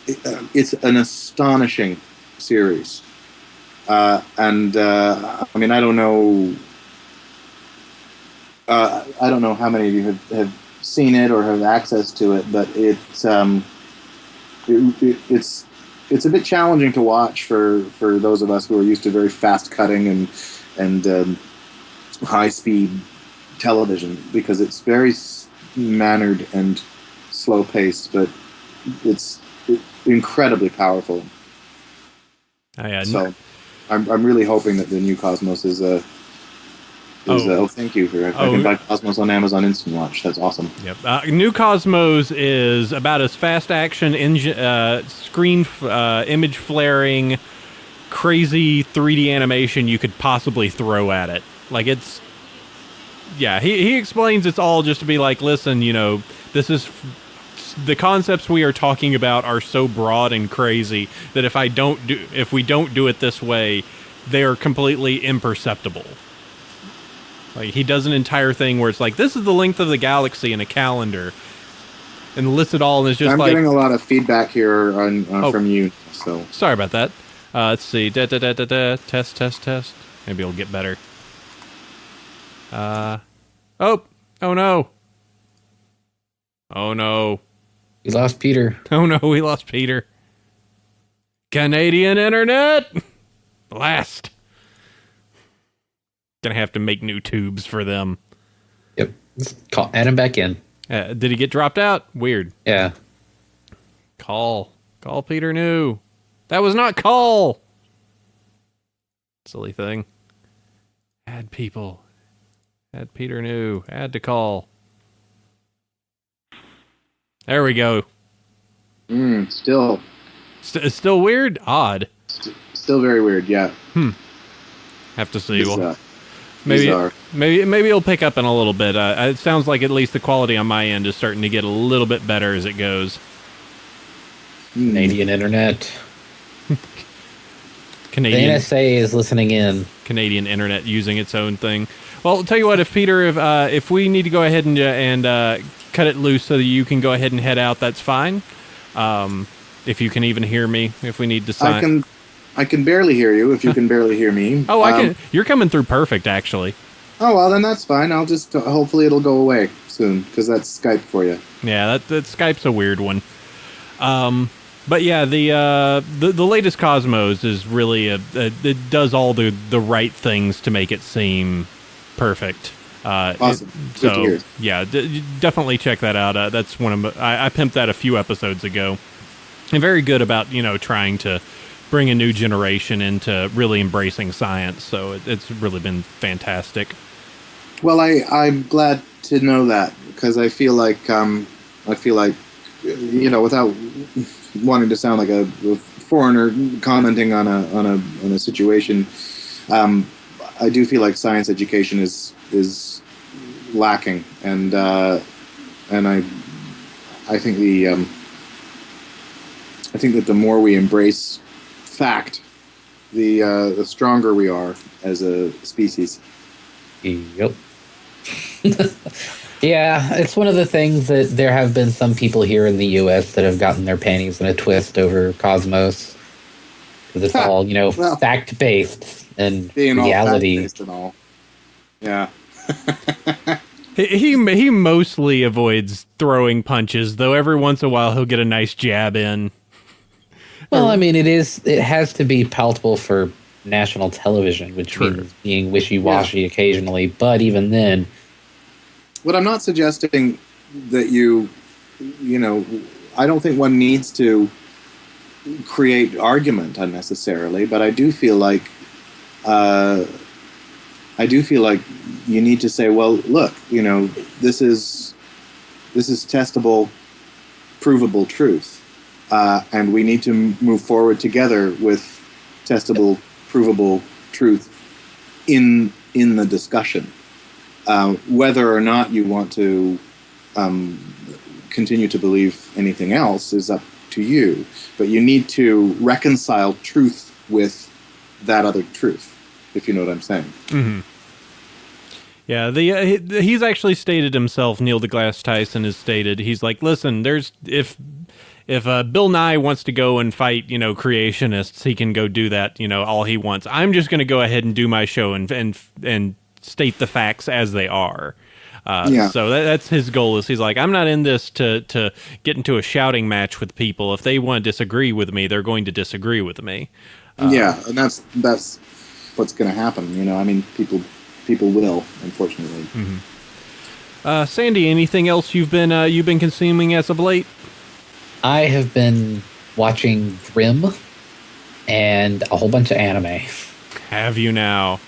It's an astonishing series, I mean, I don't know. I don't know how many of you have seen it or have access to it, but it's a bit challenging to watch for those of us who are used to very fast cutting and high speed television, because it's very mannered and slow paced, but it's incredibly powerful. Oh, yeah. So I'm really hoping that the new Cosmos is thank you for it. I can buy Cosmos on Amazon Instant Watch. That's awesome. Yep. New Cosmos is about as fast action screen image flaring, crazy 3D animation you could possibly throw at it. Like it's, yeah. He explains it's all just to be like, listen, this is the concepts we are talking about are so broad and crazy that if we don't do it this way, they are completely imperceptible. Like he does an entire thing where it's like, this is the length of the galaxy in a calendar, and lists it all, and it's just I'm like, getting a lot of feedback here from you. So sorry about that. Let's see. Test. Maybe it'll get better. Oh no. Oh no. We lost Peter. Oh no, we lost Peter. Canadian internet! Blast. Gonna have to make new tubes for them. Yep. Add him back in. Did he get dropped out? Weird. Yeah. Call Peter New. That was not call. Silly thing. Add people. Add Peter New. Add to call. There we go. Still. It's still weird? Odd. Still very weird, yeah. Have to see. Bizarre. Maybe it'll pick up in a little bit. It sounds like at least the quality on my end is starting to get a little bit better as it goes. Canadian internet. Canadian The NSA is listening in. Canadian internet using its own thing. Well, I'll tell you what, if we need to go ahead and cut it loose so that you can go ahead and head out, that's fine. If you can even hear me, if we need to sign. I can barely hear you, if you can barely hear me. Oh, I can. You're coming through perfect, actually. Oh, well, then that's fine. I'll just, hopefully it'll go away soon, because that's Skype for you. Yeah, that Skype's a weird one. But yeah, the latest Cosmos is really it does all the right things to make it seem perfect. Awesome. Good to hear. Yeah, definitely check that out. That's one of I pimped that a few episodes ago. And very good about trying to bring a new generation into really embracing science. So it's really been fantastic. Well, I'm glad to know that, because I feel like without wanting to sound like a foreigner commenting on a situation, I do feel like science education is lacking, and I think that the more we embrace fact, the stronger we are as a species. Yep. Yeah, it's one of the things that there have been some people here in the U.S. that have gotten their panties in a twist over Cosmos. Because it's all, fact-based and being reality. All fact-based and all. Yeah. He mostly avoids throwing punches, though every once in a while he'll get a nice jab in. Well, I mean, it has to be palatable for national television, which means being wishy-washy occasionally, but even then... What I'm not suggesting that I don't think one needs to create argument unnecessarily, but I do feel like you need to say, well, look, this is testable, provable truth, and we need to move forward together with testable, provable truth in the discussion. Whether or not you want to continue to believe anything else is up to you, but you need to reconcile truth with that other truth, if you know what I'm saying. Mm-hmm. Yeah, he's actually stated himself, Neil deGrasse Tyson has stated, he's like, listen, if Bill Nye wants to go and fight, creationists, he can go do that, all he wants. I'm just going to go ahead and do my show and state the facts as they are. So that's his goal. Is he's like, I'm not in this to get into a shouting match with people. If they want to disagree with me, they're going to disagree with me. And that's what's going to happen. I mean, people will, unfortunately. Mm-hmm. Sandy, anything else you've been consuming as of late? I have been watching Grimm and a whole bunch of anime. Have you now?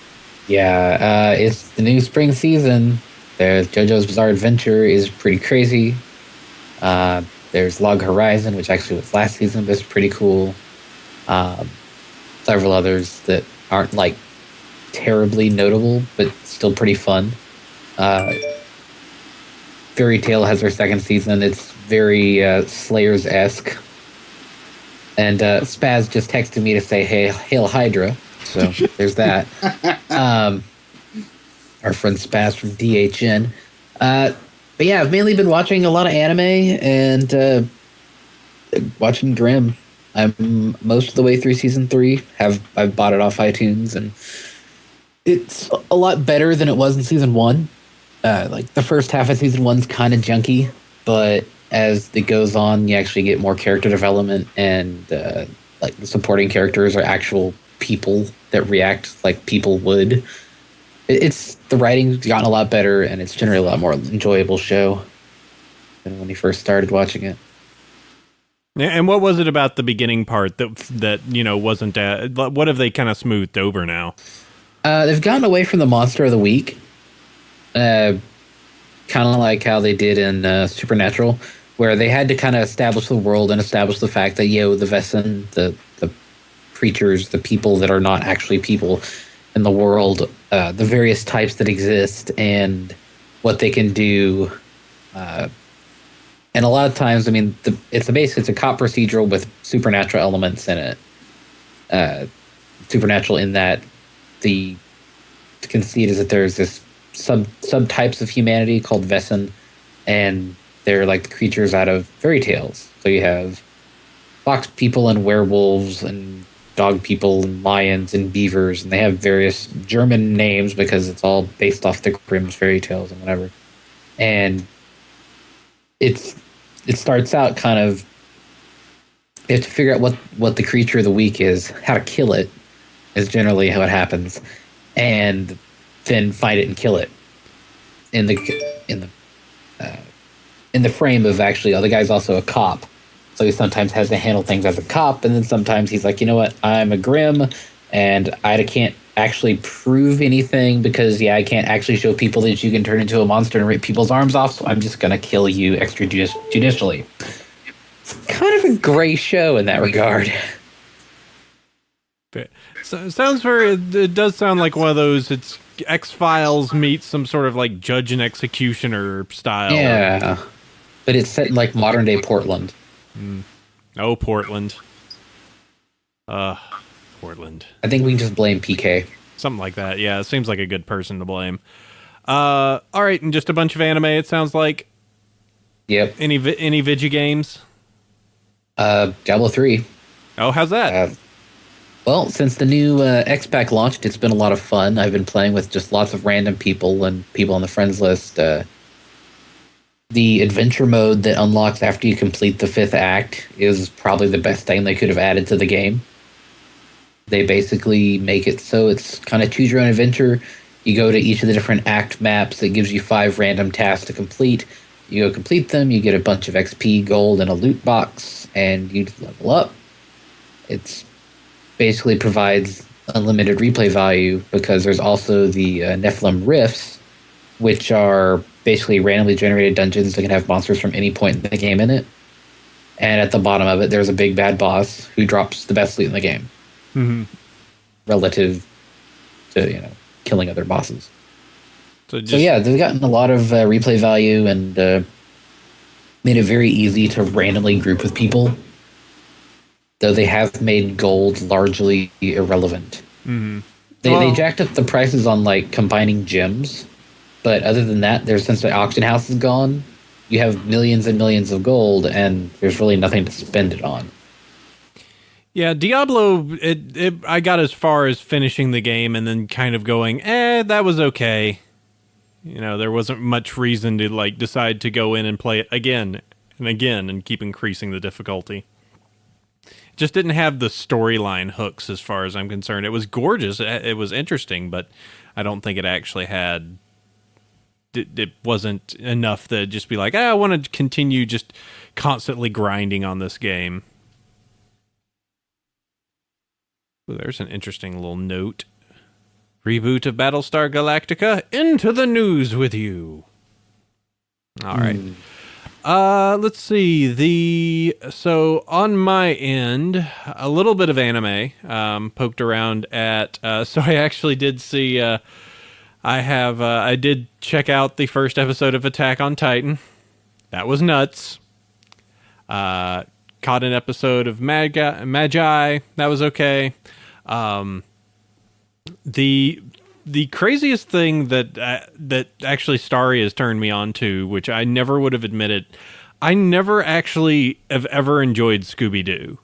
Yeah, it's the new spring season. There's JoJo's Bizarre Adventure is pretty crazy. There's Log Horizon, which actually was last season, but it's pretty cool. Um, Several others that aren't like terribly notable, but still pretty fun. Fairy Tail has their second season. It's very Slayers-esque. And Spaz just texted me to say, "Hey, hail Hydra." So there's that. Our friend Spaz from DHN. But yeah, I've mainly been watching a lot of anime and watching Grimm. I'm most of the way through season 3. I've bought it off iTunes, and it's a lot better than it was in season 1. Like the first half of season 1's kind of junky, but as it goes on, you actually get more character development, and like the supporting characters are actual people that react like people would. It's the writing's gotten a lot better, and it's generally a lot more enjoyable show than when you first started watching it. Yeah, and what was it about the beginning part that wasn't? What have they kind of smoothed over now? They've gotten away from the monster of the week, kind of like how they did in Supernatural, where they had to kind of establish the world and establish the fact that the Vesson, the creatures, the people that are not actually people in the world, the various types that exist and what they can do. And a lot of times, I mean, it's a cop procedural with supernatural elements in it. Supernatural in that the conceit is that there's this subtypes of humanity called Vesson, and they're like the creatures out of fairy tales. So you have fox people and werewolves and dog people and lions and beavers, and they have various German names because it's all based off the Grimm's fairy tales and whatever. And it starts out kind of, you have to figure out what the creature of the week is, how to kill it is generally how it happens, and then find it and kill it in the frame of actually, the guy's also a cop, so he sometimes has to handle things as a cop, and then sometimes he's like, you know what, I'm a Grimm, and I can't actually prove anything because I can't actually show people that you can turn into a monster and rip people's arms off, so I'm just gonna kill you extrajudicially. It's kind of a gray show in that regard. So it sounds it does sound like one of those, it's X-Files meets some sort of like Judge and Executioner style. Yeah, but it's set in like modern day Portland. Oh, Portland. Portland. I think we can just blame PK. Something like that. Yeah, it seems like a good person to blame. All right, and just a bunch of anime, it sounds like. Yep. Any Vigi games? Diablo 3. Oh, how's that? Well, since the new X-Pack launched, it's been a lot of fun. I've been playing with just lots of random people and people on the friends list. The adventure mode that unlocks after you complete the 5th act is probably the best thing they could have added to the game. They basically make it so it's kind of choose your own adventure. You go to each of the different act maps. It gives you 5 random tasks to complete. You go complete them. You get a bunch of XP, gold, and a loot box, and you level up. It's basically provides unlimited replay value because there's also the Nephilim Rifts, which are basically randomly generated dungeons that can have monsters from any point in the game in it. And at the bottom of it, there's a big bad boss who drops the best loot in the game. Mm-hmm. Relative to, killing other bosses. So they've gotten a lot of replay value and made it very easy to randomly group with people. Though they have made gold largely irrelevant. Mm-hmm. They jacked up the prices on like combining gems, but other than that, since the auction house is gone, you have millions and millions of gold, and there's really nothing to spend it on. Yeah, Diablo, I got as far as finishing the game and then kind of going, that was okay. There wasn't much reason to like decide to go in and play it again and again and keep increasing the difficulty. Just didn't have the storyline hooks as far as I'm concerned. It was gorgeous. It was interesting, but I don't think it actually had... It wasn't enough to just be like, I want to continue just constantly grinding on this game. Ooh, there's an interesting little note. reboot of Battlestar Galactica, into the news with you. All right. Let's see. So on my end, a little bit of anime, poked around at, so I actually did see, I did check out the first episode of Attack on Titan. That was nuts. Caught an episode of Magi. That was okay. The craziest thing that actually Starry has turned me on to, which I never would have admitted, I never actually have ever enjoyed Scooby-Doo.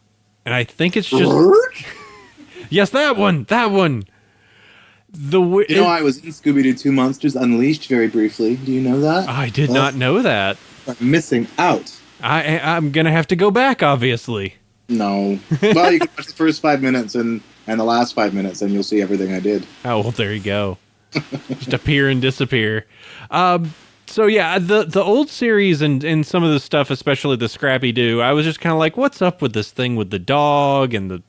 And I think it's just... Yes, that one! I was in Scooby-Doo 2 Monsters Unleashed very briefly. Do you know that? I did not know that. I'm missing out. I'm going to have to go back, obviously. No. Well, you can watch the first 5 minutes and the last 5 minutes, and you'll see everything I did. Oh, well, there you go. Just appear and disappear. So, yeah, the old series and some of the stuff, especially the Scrappy-Doo, I was just kind of like, what's up with this thing with the dog and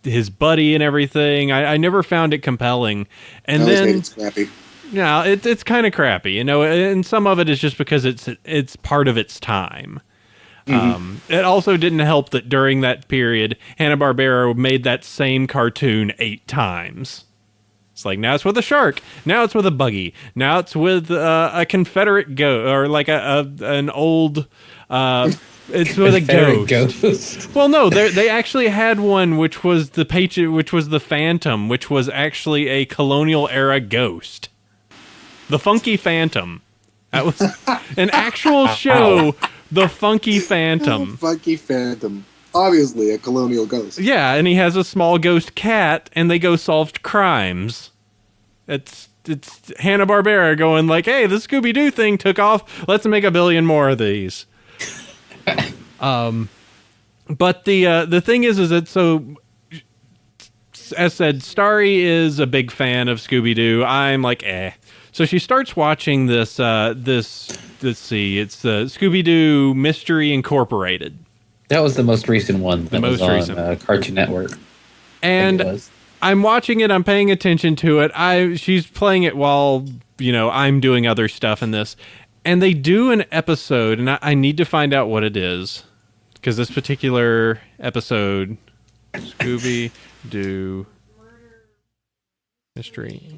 his buddy and everything? I never found it compelling. And then Scrappy. Yeah, it's kind of crappy, and some of it is just because it's part of its time. It also didn't help that during that period, Hanna-Barbera made that same cartoon 8 times. It's like, now it's with a shark, now it's with a buggy, now it's with a Confederate ghost, or like an old... it's with a ghost. Well, no, they actually had one which was the Phantom, which was actually a colonial era ghost. The Funky Phantom. That was an actual show. The Funky Phantom. Funky Phantom. Obviously a colonial ghost. Yeah, and he has a small ghost cat, and they go solve crimes. It's Hanna-Barbera going like, hey, the Scooby-Doo thing took off. Let's make 1 billion more of these. But the thing is that, so, as said, Starry is a big fan of Scooby-Doo. I'm like, eh. So she starts watching this, let's see, it's the Scooby-Doo Mystery Incorporated. That was the most recent one. That was on Cartoon Network. And I'm watching it, I'm paying attention to it. She's playing it while, I'm doing other stuff in this. And they do an episode, and I need to find out what it is. Because this particular episode, Scooby-Doo Mystery.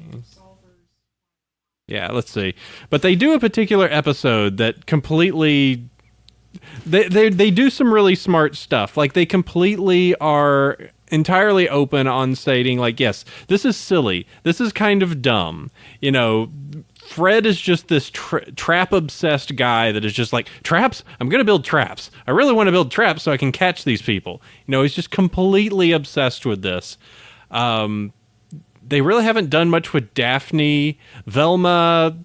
Yeah, let's see. But they do a particular episode that completely... They do some really smart stuff. Like, they completely are entirely open on stating, like, yes, this is silly. This is kind of dumb. Fred is just this trap-obsessed guy that is just like, traps? I'm going to build traps. I really want to build traps so I can catch these people. He's just completely obsessed with this. They really haven't done much with Daphne. Velma...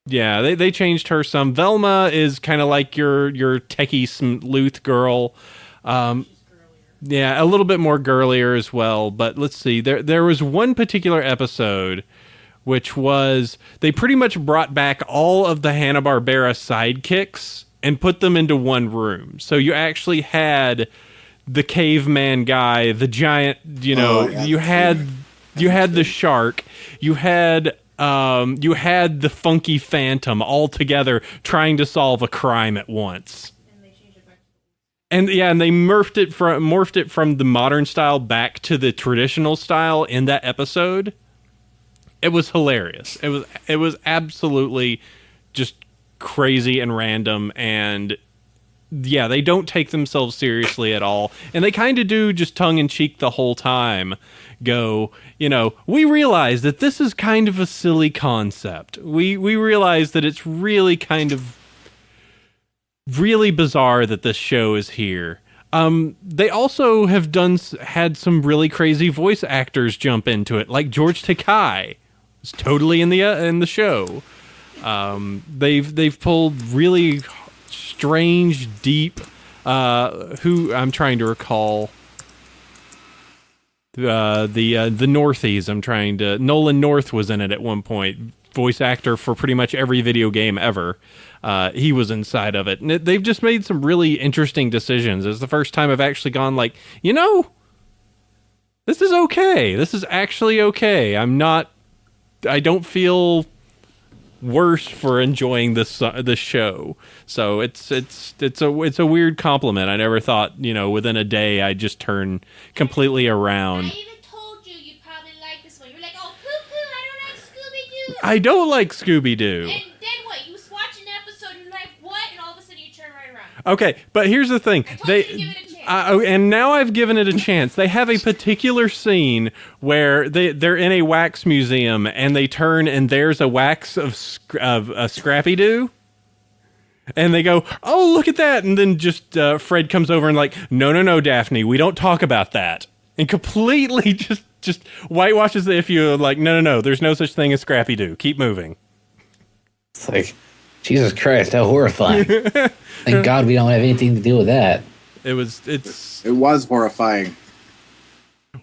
Yeah, they changed her some. Velma is kind of like your techie sleuth girl. Yeah, a little bit more girlier as well. But let's see. There was one particular episode which was they pretty much brought back all of the Hanna-Barbera sidekicks and put them into one room. So you actually had the caveman guy, the giant, you had the shark, you had the Funky Phantom all together trying to solve a crime at once. And they changed it back to And they morphed it from the modern style back to the traditional style in that episode. It was hilarious. It was absolutely just crazy and random, and yeah, they don't take themselves seriously at all. And they kind of do, just tongue in cheek the whole time, go, we realize that this is kind of a silly concept. We realize that it's really kind of really bizarre that this show is here. They also have had some really crazy voice actors jump into it, like George Takei. It's totally in the show. They've pulled really strange, deep. Who I'm trying to recall. The Northies. Nolan North was in it at one point. Voice actor for pretty much every video game ever. He was inside of it. And they've just made some really interesting decisions. It's the first time I've actually gone like, This is okay. This is actually okay. I don't feel worse for enjoying this show. So it's a weird compliment. I never thought, within a day I'd just turn completely around. I even told you you'd probably like this one. You were like, oh, poo-poo, I don't like Scooby-Doo. I don't like Scooby-Doo. And then what? You watch an episode and you're like, what? And all of a sudden you turn right around. Okay, but here's the thing. I told you to give it a chance. And now I've given it a chance. They have a particular scene where they're in a wax museum and they turn and there's a wax of a Scrappy Doo. And they go, oh, look at that. And then just Fred comes over and like, no, Daphne, we don't talk about that. And completely just whitewashes the issue of like, no, there's no such thing as Scrappy Doo. Keep moving. It's like, Jesus Christ, how horrifying. Thank God we don't have anything to do with that. It was horrifying.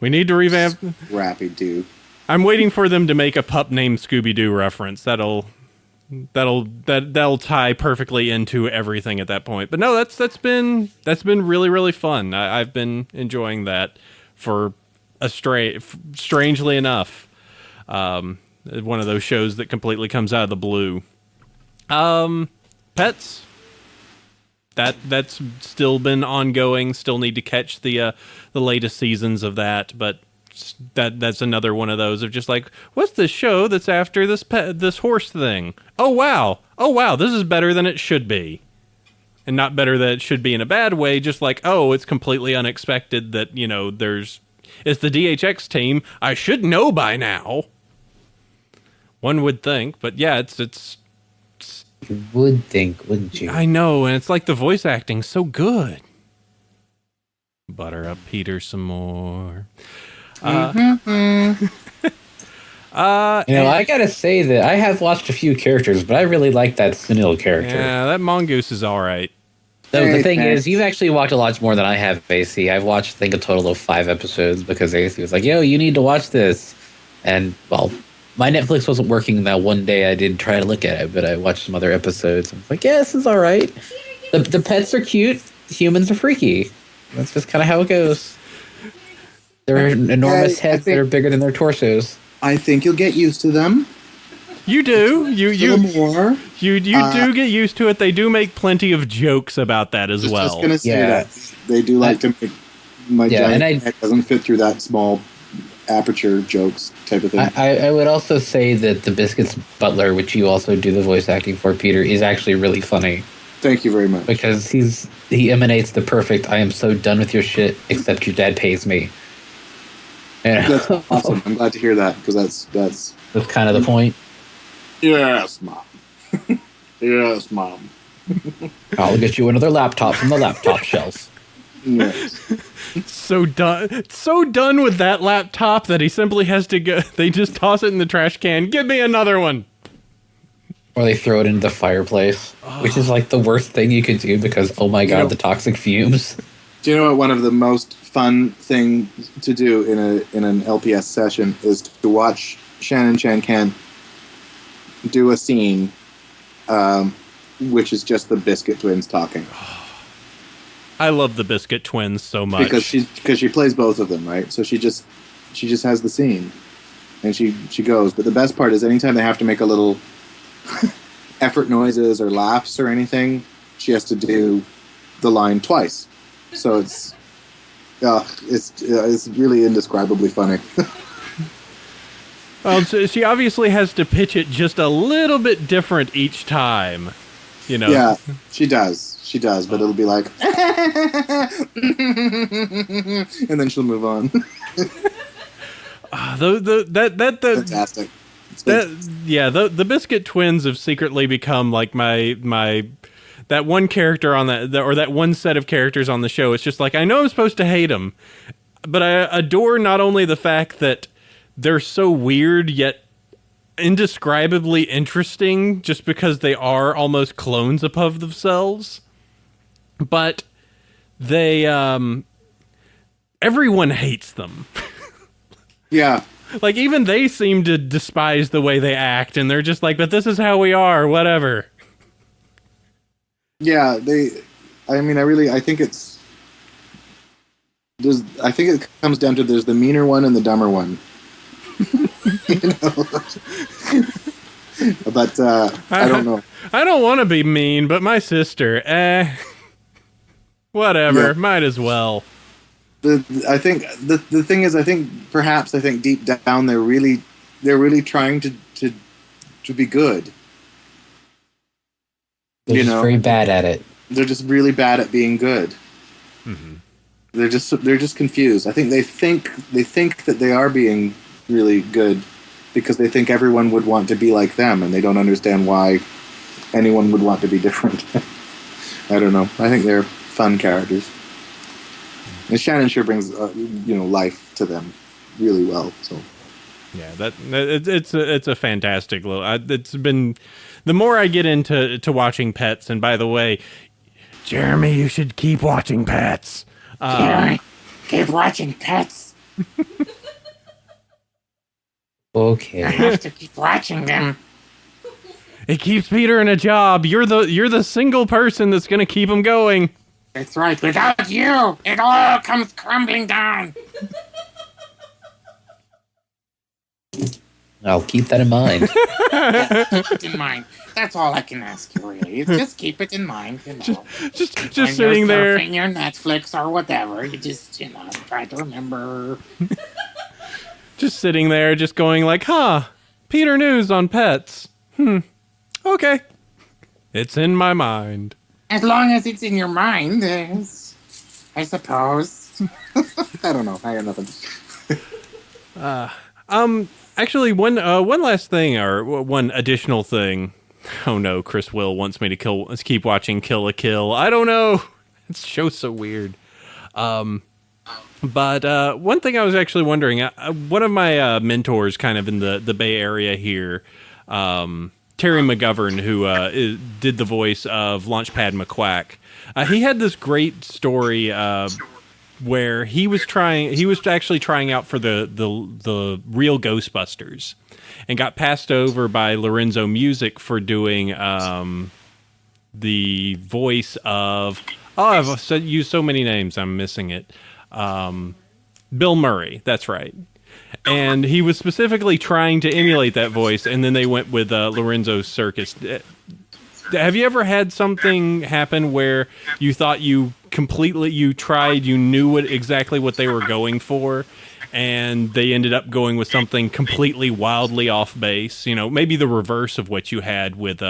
We need to revamp. Scrappy Doo. I'm waiting for them to make a pup named Scooby-Doo reference. That'll tie perfectly into everything at that point. But no, that's been really, really fun. I've been enjoying that for strangely enough. One of those shows that completely comes out of the blue. Pets. That's still been ongoing. Still need to catch the latest seasons of that, but that's another one of those of just like, what's this show that's after this horse thing? Oh wow, this is better than it should be, and not better that it should be in a bad way. Just like, oh, it's completely unexpected that it's the DHX team. I should know by now. One would think, but yeah, it's. You would think, wouldn't you? I know, and it's like the voice acting's so good. Butter up Peter some more. I gotta say that I have watched a few characters, but I really like that Sunil character. Yeah, that Mongoose is all right. The thing is, you've actually watched a lot more than I have, AC. I've watched, I think, a total of 5 episodes because AC was like, yo, you need to watch this. And, well, my Netflix wasn't working that one day. I did try to look at it, but I watched some other episodes. I was like, yeah, this is all right. The pets are cute. Humans are freaky. That's just kind of how it goes. They're enormous heads that are bigger than their torsos. I think you'll get used to them. You do. You more. You do get used to it. They do make plenty of jokes about that as well. Just gonna say that they do like to make my giant head doesn't fit through that small aperture jokes type of thing. I would also say that the Biscuits Butler, which you also do the voice acting for, Peter, is actually really funny. Thank you very much. Because he emanates the perfect, I am so done with your shit, except your dad pays me. That's awesome. I'm glad to hear that, because that's kind of the point. Yes, Mom. Yes, Mom. I'll get you another laptop from the laptop shelf. Yes. So done with that laptop that he simply has to go. They just toss it in the trash can. Give me another one. Or they throw it into the fireplace, which is like the worst thing you could do because, oh my God, the toxic fumes. Do you know what one of the most fun things to do in an LPS session is to watch Shannon Chan do a scene, which is just the Biscuit Twins talking. I love the Biscuit Twins so much because she plays both of them, right? So she just has the scene, and she goes. But the best part is anytime they have to make a little effort noises or laughs or anything, she has to do the line twice. So it's really indescribably funny. Well, so she obviously has to pitch it just a little bit different each time, Yeah, she does. But it'll be like, and then she'll move on. Fantastic. The Biscuit Twins have secretly become like my that one character on that one set of characters on the show. It's just like, I know I'm supposed to hate them, but I adore not only the fact that they're so weird yet indescribably interesting just because they are almost clones of themselves, but they everyone hates them. Yeah. Like, even they seem to despise the way they act, and they're just like, but this is how we are, whatever. Yeah, I think it's I think it comes down to there's the meaner one and the dumber one. But I don't know. I don't want to be mean, but my sister, whatever, Yeah. might as well. I think the thing is, I think deep down they're really trying to be good. They're just very bad at it. They're just really bad at being good. Mm-hmm. They're just confused. I think they think that they are being really good because they think everyone would want to be like them, and they don't understand why anyone would want to be different. I don't know. I think they're fun characters, and Shannon sure brings life to them really well. So yeah, it's a fantastic little. It's been the more I get into watching Pets, and by the way, Jeremy, you should keep watching Pets. Keep watching Pets. Okay. I have to keep watching them. It keeps Peter in a job. You're the single person that's gonna keep him going. That's right. Without you, it all comes crumbling down. I'll keep that in mind. Yes, keep it in mind. That's all I can ask you, really. Just keep it in mind, Just when sitting you're there. surfing your Netflix or whatever, you just, try to remember. Just sitting there, just going like, Peter News on Pets. Okay. It's in my mind. As long as it's in your mind, I suppose. I don't know. I got nothing. Actually, one last thing, or one additional thing. Oh no, Chris Will wants me to keep watching Kill la Kill. I don't know. This show's so weird. But one thing I was actually wondering, one of my mentors kind of in the Bay Area here, Terry McGovern, who did the voice of Launchpad McQuack, he had this great story where he was actually trying out for the real Ghostbusters, and got passed over by Lorenzo Music for doing the voice of I've used so many names I'm missing it. Bill Murray, that's right. And he was specifically trying to emulate that voice, and then they went with Lorenzo's Circus. Have you ever had something happen where you thought you knew exactly what they were going for, and they ended up going with something completely wildly off base? Maybe the reverse of what you had with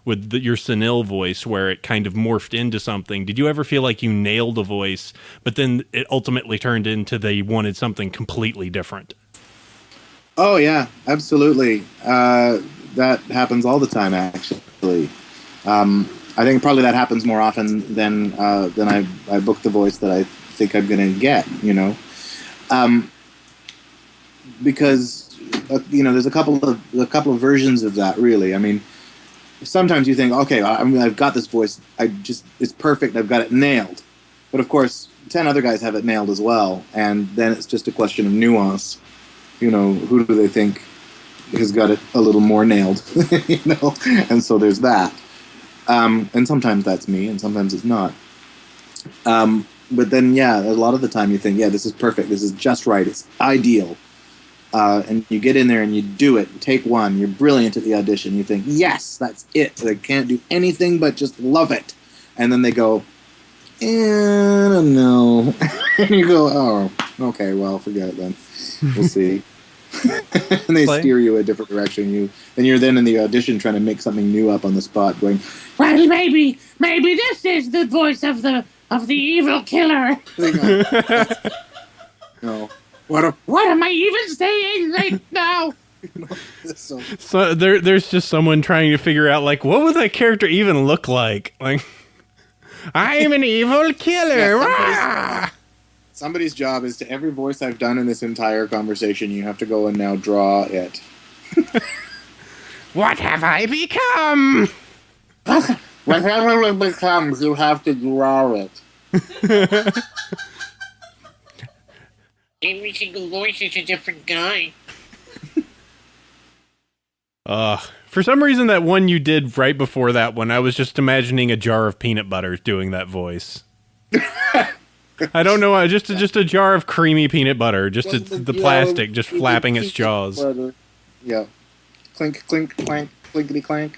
your senile voice, where it kind of morphed into something. Did you ever feel like you nailed a voice, but then it ultimately turned into they wanted something completely different? Oh yeah, absolutely. That happens all the time, actually. I think probably that happens more often than I book the voice that I think I'm going to get. Because there's a couple of versions of that, really. I mean, sometimes you think, okay, I've got this voice. It's perfect. I've got it nailed. But of course, 10 other guys have it nailed as well, and then it's just a question of nuance. Who do they think has got it a little more nailed? And so there's that. And sometimes that's me, and sometimes it's not. But then, a lot of the time you think, this is perfect. This is just right. It's ideal. And you get in there and you do it. Take one. You're brilliant at the audition. You think, yes, that's it. They can't do anything but just love it. And then they go, I don't know. And you go, oh, okay, well, forget it then. We'll see. And they steer you a different direction. You're then in the audition trying to make something new up on the spot, going, Well, maybe this is the voice of the evil killer. No. What am I even saying right now? So there's just someone trying to figure out, like, what would that character even look like? Like, I'm an evil killer. Somebody's job is to every voice I've done in this entire conversation, you have to go and now draw it. What have I become? Whatever it becomes, you have to draw it. Every single voice is a different guy. For some reason, that one you did right before that one, I was just imagining a jar of peanut butter doing that voice. I don't know. Just a jar of creamy peanut butter. Just the plastic just flapping its jaws. Yeah. Clink, clink, clank, clinkety clank.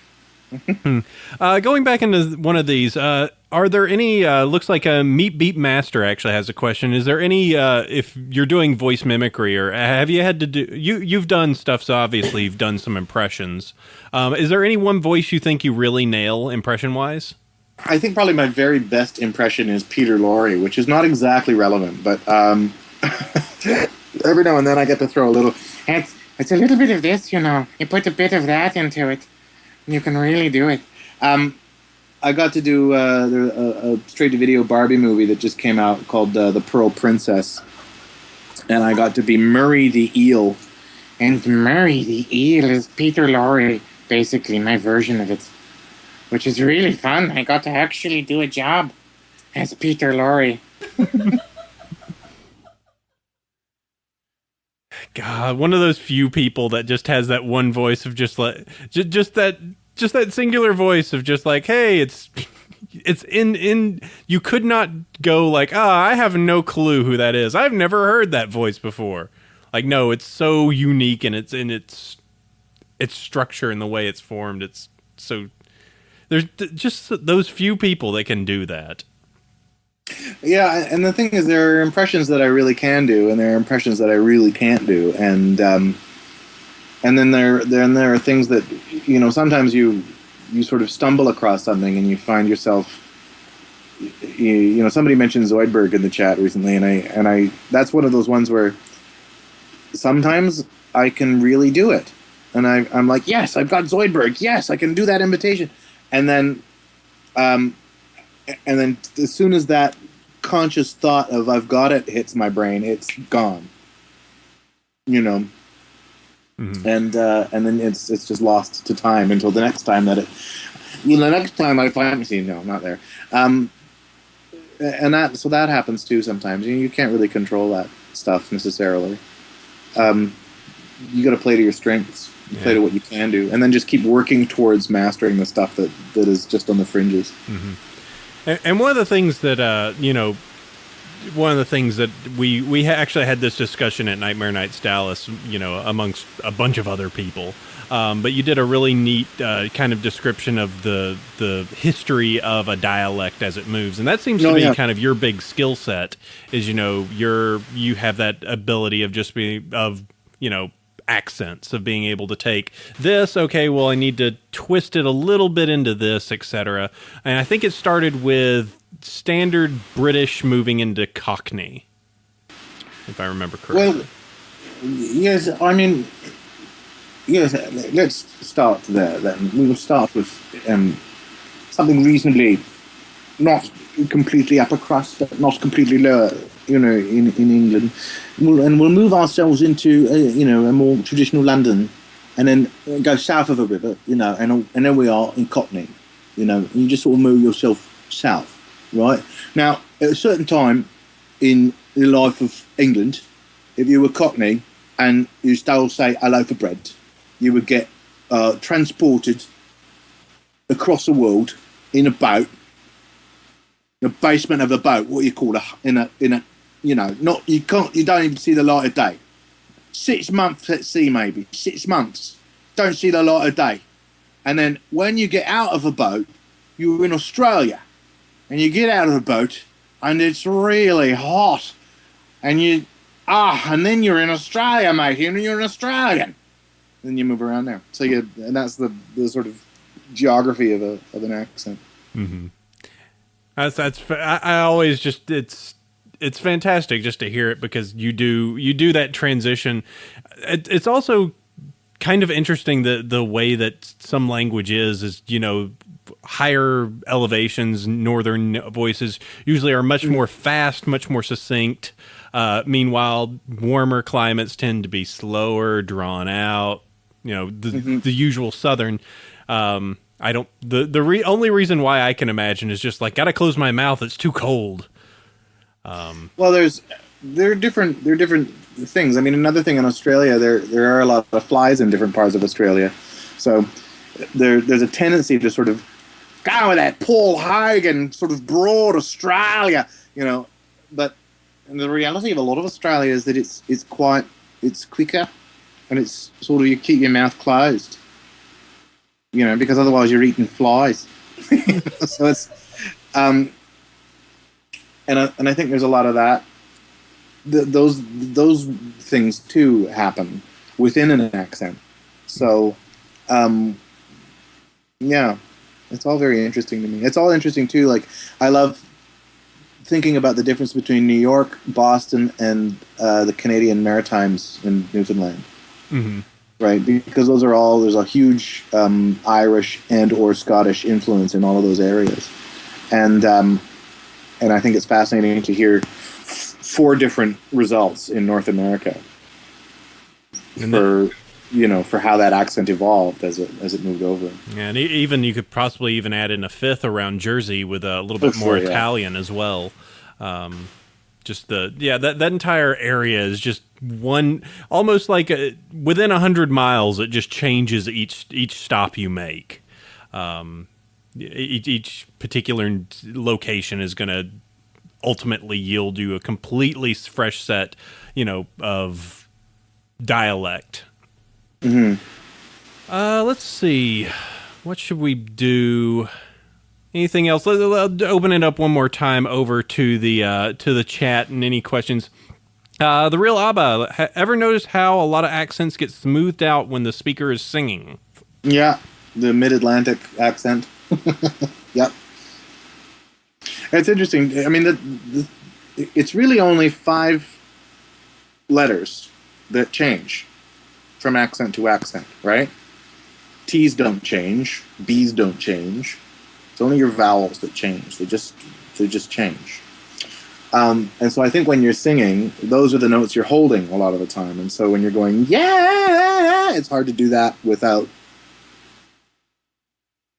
Going back into one of these, are there any, looks like a Meat Beat Master actually has a question. Is there any, if you're doing voice mimicry, or have you had to do, you've done stuff, so obviously you've done some impressions. Is there any one voice you think you really nail impression-wise? I think probably my very best impression is Peter Lorre, which is not exactly relevant, but every now and then I get to throw a little. It's a little bit of this, you know. You put a bit of that into it, and you can really do it. I got to do a straight-to-video Barbie movie that just came out called The Pearl Princess, and I got to be Murray the Eel. And Murray the Eel is Peter Lorre, basically my version of it, which is really fun. I got to actually do a job as Peter Lorre. God, one of those few people that just has that one voice of just like just that singular voice of just like, hey, it's in you could not go like, I have no clue who that is. I've never heard that voice before. Like, no, it's so unique and it's in its structure and the way it's formed. It's so there's just those few people that can do that. Yeah, and the thing is, there are impressions that I really can do, and there are impressions that I really can't do, and then there are things that, you know, sometimes you sort of stumble across something and you find yourself, you know, somebody mentioned Zoidberg in the chat recently, and I that's one of those ones where sometimes I can really do it, and I'm like, yes, I've got Zoidberg, yes, I can do that imitation, and then as soon as that conscious thought of I've got it hits my brain, it's gone. You know, and then it's just lost to time until the next time that it. You know, the next time I find no, not there. And that happens too sometimes. You can't really control that stuff necessarily. You got to play to your strengths. Play to what you can do, and then just keep working towards mastering the stuff that is just on the fringes. Mm-hmm. And one of the things that, you know, one of the things that we actually had this discussion at Nightmare Nights Dallas, you know, amongst a bunch of other people. But you did a really neat kind of description of the history of a dialect as it moves. And that seems to be kind of your big skill set is, you know, you have that ability of just being, you know, accents, of being able to take this, okay, well, I need to twist it a little bit into this, etc. And I think it started with standard British moving into Cockney, if I remember correctly. Well, yes, I mean, yes, let's start there then. We will start with something reasonably not completely upper crust, but not completely lower, you know, in England. We'll move ourselves into, you know, a more traditional London, and then go south of the river, you know, and then we are in Cockney, you know. You just sort of move yourself south, right? Now, at a certain time in the life of England, if you were Cockney and you stole, say, a loaf of bread, you would get transported across the world in a boat, the basement of a boat, what you call in a you know, you don't even see the light of day. 6 months at sea, maybe 6 months, don't see the light of day, and then when you get out of a boat, you're in Australia, and you get out of the boat, and it's really hot, and and then you're in Australia, mate, and you're an Australian. Then you move around there. So and that's the sort of geography of an accent. Mm-hmm. I always just it's fantastic just to hear it, because you do that transition. It's also kind of interesting the way that some language is, you know, higher elevations, northern voices usually are much more fast, much more succinct. Meanwhile, warmer climates tend to be slower, drawn out. You know, the usual southern. I don't. Only reason why I can imagine is just like, gotta close my mouth. It's too cold. Well, there are different things. I mean, another thing in Australia, there are a lot of flies in different parts of Australia, so there's a tendency to sort of go with that Paul Hogan sort of broad Australia, you know. but the reality of a lot of Australia is that it's quicker, and it's sort of you keep your mouth closed, because otherwise you're eating flies. So it's, and I think there's a lot of that. Those things too happen within an accent. So, yeah, it's all very interesting to me. It's all interesting too. Like, I love thinking about the difference between New York, Boston, and the Canadian Maritimes in Newfoundland. Mm-hmm. Right, because there's a huge Irish and or Scottish influence in all of those areas, and I think it's fascinating to hear 4 different results in North America for how that accent evolved as it moved over. Yeah, and even you could possibly even add in a 5th around Jersey with a little bit more Italian as well. Just that entire area is just one, almost like within 100 miles, it just changes each stop you make. Each particular location is going to ultimately yield you a completely fresh set, of dialect. Mm-hmm. Let's see. What should we do? Anything else? Let's open it up one more time over to the chat and any questions. The real Abba, ever notice how a lot of accents get smoothed out when the speaker is singing? Yeah, the Mid-Atlantic accent. Yep. It's interesting. I mean, it's really only 5 letters that change from accent to accent, right? T's don't change. B's don't change. It's only your vowels that change. They just change. And so I think when you're singing, those are the notes you're holding a lot of the time. And so when you're going, yeah, it's hard to do that without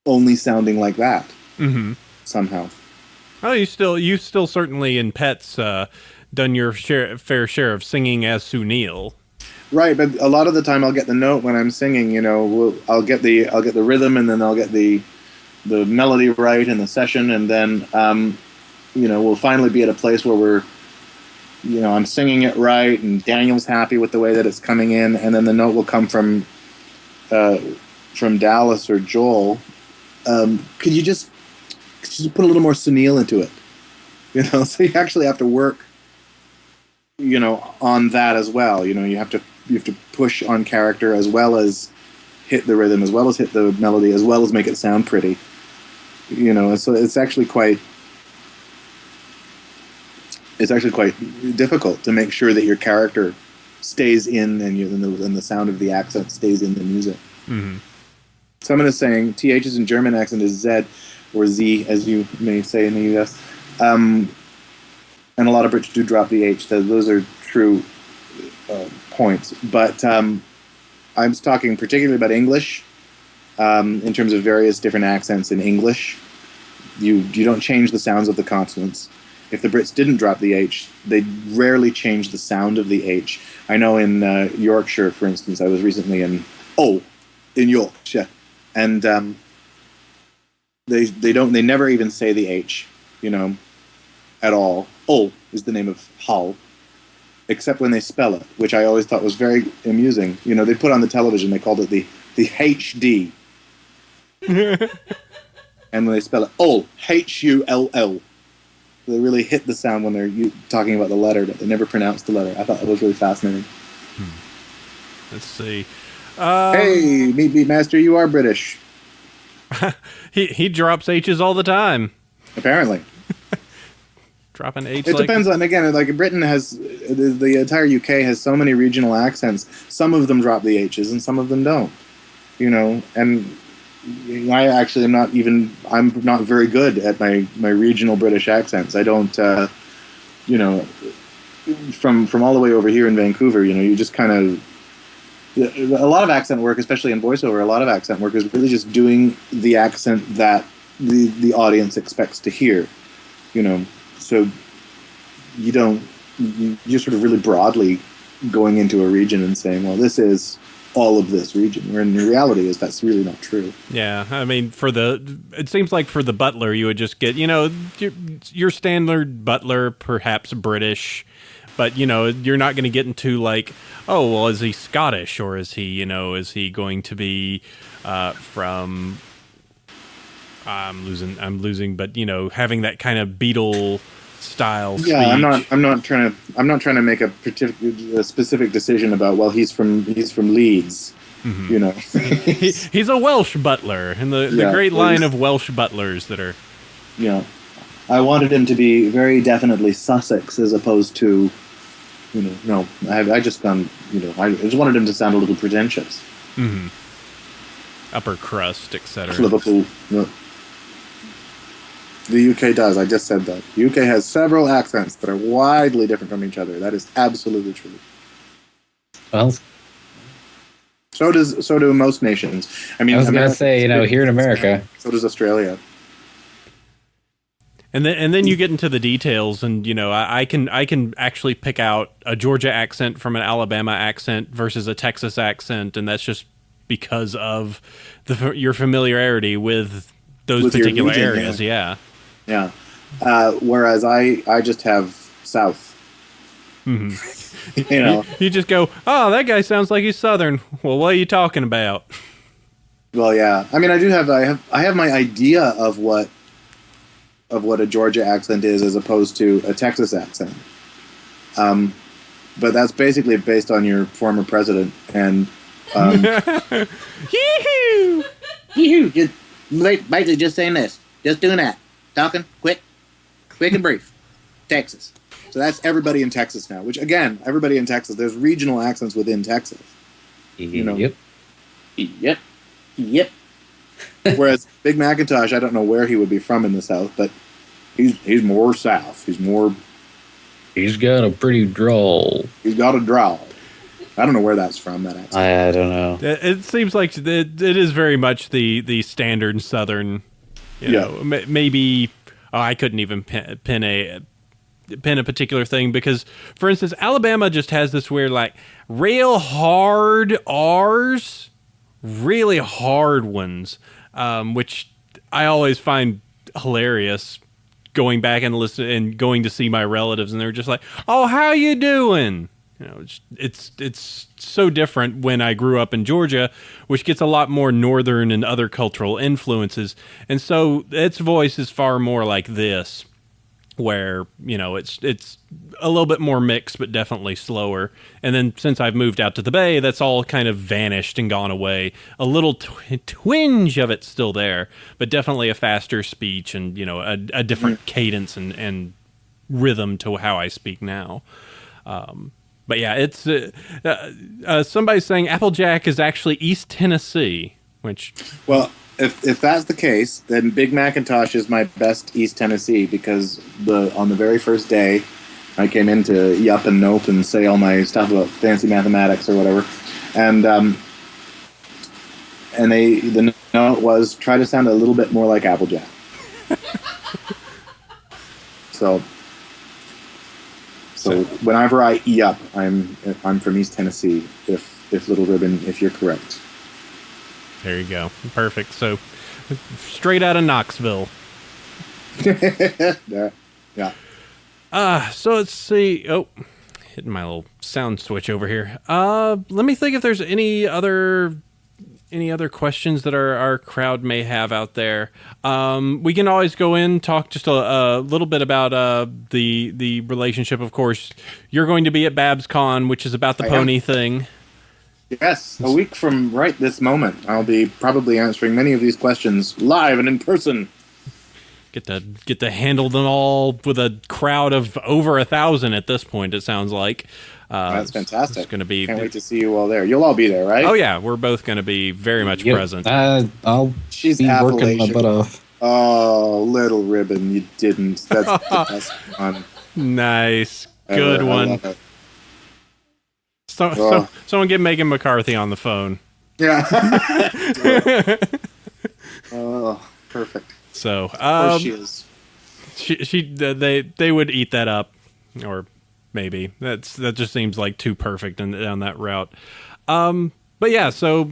only sounding like that. Mm-hmm. Somehow. Oh, you still certainly in Pets done your fair share of singing as Sunil. Right, but a lot of the time I'll get the note when I'm singing. I'll get the rhythm, and then I'll get the melody right in the session, and then we'll finally be at a place where I'm singing it right, and Daniel's happy with the way that it's coming in, and then the note will come from Dallas or Joel. Could you just put a little more Sunil into it? So you actually have to work, on that as well. You have to push on character as well as hit the rhythm, as well as hit the melody, as well as make it sound pretty. So it's actually quite difficult to make sure that your character stays in and the sound of the accent stays in the music. Mm-hmm. Someone is saying TH's in German accent is Z or Z, as you may say in the US. And a lot of Brits do drop the H. Those are true points. But I was talking particularly about English in terms of various different accents in English. You don't change the sounds of the consonants. If the Brits didn't drop the H, they rarely change the sound of the H. I know in Yorkshire, for instance, I was recently in Yorkshire, and they never even say the H, at all. Hull is the name of Hull, except when they spell it, which I always thought was very amusing. They put on the television, they called it the HD. And when they spell it Hull, Hull, they really hit the sound when they're talking about the letter, but they never pronounce the letter. I thought that was really fascinating. Let's see. Hey, Meat Beat Master, you are British. he drops H's all the time. Apparently. Dropping H. It depends on, again, like Britain has, the entire UK has so many regional accents. Some of them drop the H's and some of them don't. And I actually I'm not very good at my regional British accents. I don't, from all the way over here in Vancouver, you just kind of, a lot of accent work, especially in voiceover, a lot of accent work is really just doing the accent that the audience expects to hear, so you're sort of really broadly going into a region and saying, well, this is all of this region. Where in reality is that's really not true. Yeah, I mean, it seems like for the butler, you would just get, your standard butler, perhaps British, but, you're not going to get into like, oh, well, is he Scottish, or is he, is he going to be from, I'm losing, but, having that kind of Beatle style speech. Yeah, I'm not trying to make a specific decision about, well, he's from Leeds. Mm-hmm. He's a Welsh butler, and the great line of Welsh butlers that are. Yeah, I wanted him to be very definitely Sussex as opposed to, no. I just found, I just wanted him to sound a little pretentious. Mm-hmm. Upper crust, etc. Liverpool. Yeah. The UK does. I just said that. The UK has several accents that are widely different from each other. That is absolutely true. Well, so do most nations. I mean, I was going to say, here in America. So does Australia. And then you get into the details, and I can actually pick out a Georgia accent from an Alabama accent versus a Texas accent, and that's just because of your familiarity with those particular region, areas. Yeah. Yeah. Whereas I just have South. Mm-hmm. You just go, oh, that guy sounds like he's Southern. Well, what are you talking about? Well, yeah. I mean, I have my idea of what a Georgia accent is as opposed to a Texas accent. But that's basically based on your former president and. Yee-hoo! Yee-hoo! Basically just saying this. Just doing that. Talking, quick and brief. Texas. So that's everybody in Texas now, which, again, everybody in Texas, there's regional accents within Texas. Yep. Whereas Big Macintosh, I don't know where he would be from in the South, but he's more South. He's got a pretty drawl. He's got a drawl. I don't know where that's from, that accent. I don't know. It seems like it is very much the standard Southern, maybe I couldn't even pin a particular thing because, for instance, Alabama just has this weird, like, real hard R's, really hard ones, which I always find hilarious going back and listen and going to see my relatives, and they're just like, oh, how you doing? It's so different when I grew up in Georgia, which gets a lot more northern and other cultural influences. And so its voice is far more like this, where, it's a little bit more mixed, but definitely slower. And then since I've moved out to the Bay, that's all kind of vanished and gone away. A little twinge of it's still there, but definitely a faster speech and, a different cadence and rhythm to how I speak now. But yeah, it's somebody's saying Applejack is actually East Tennessee, which... Well, if that's the case, then Big Macintosh is my best East Tennessee because on the very first day, I came in to yup and nope and say all my stuff about fancy mathematics or whatever, and the note was try to sound a little bit more like Applejack. So whenever I yup, I'm from East Tennessee. If Little Ribbon, if you're correct. There you go. Perfect. So straight out of Knoxville. Yeah. So let's see. Oh, hitting my little sound switch over here. Let me think if there's any other questions that our crowd may have out there. We can always go in, talk just a little bit about the relationship. Of course, you're going to be at BabsCon, which is about the pony thing. Yes, a week from right this moment, I'll be probably answering many of these questions live and in person. Get to handle them all with a crowd of over 1,000 at this point. It sounds like. That's fantastic. It's going to be. Can't wait to see you all there. You'll all be there, right? Oh yeah, we're both going to be very much present. I'll She's be working my butt off. Oh, Little Ribbon, you didn't. That's the best one. Nice, good one. I love it. Someone get Megan McCarthy on the phone. Yeah. Oh, perfect. So, of course she is. They would eat that up, or maybe that just seems like too perfect down that route. But yeah, so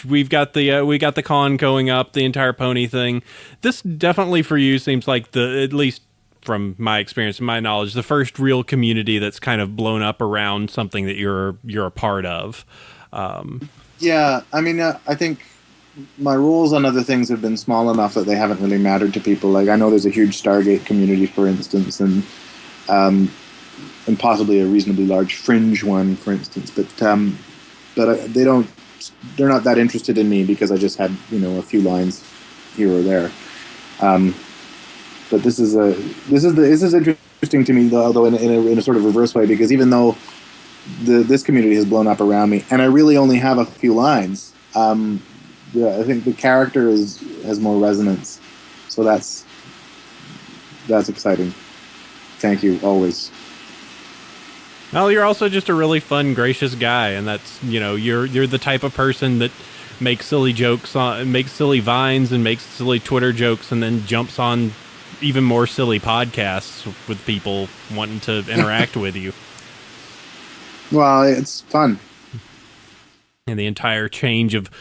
we got the con going up, the entire pony thing. This definitely for you seems like at least from my experience and my knowledge, the first real community that's kind of blown up around something that you're a part of. Yeah, I mean, I think my roles on other things have been small enough that they haven't really mattered to people. Like, I know there's a huge Stargate community, for instance, and possibly a reasonably large Fringe one, for instance. But they're not that interested in me because I just had, a few lines here or there. But this is interesting to me, although in a sort of reverse way, because even though this community has blown up around me, and I really only have a few lines. I think the character has more resonance, so that's exciting. Thank you, always. Well, you're also just a really fun, gracious guy, and that's you're the type of person that makes silly jokes, makes silly vines, and makes silly Twitter jokes, and then jumps on even more silly podcasts with people wanting to interact with you. Well, it's fun. And the entire change of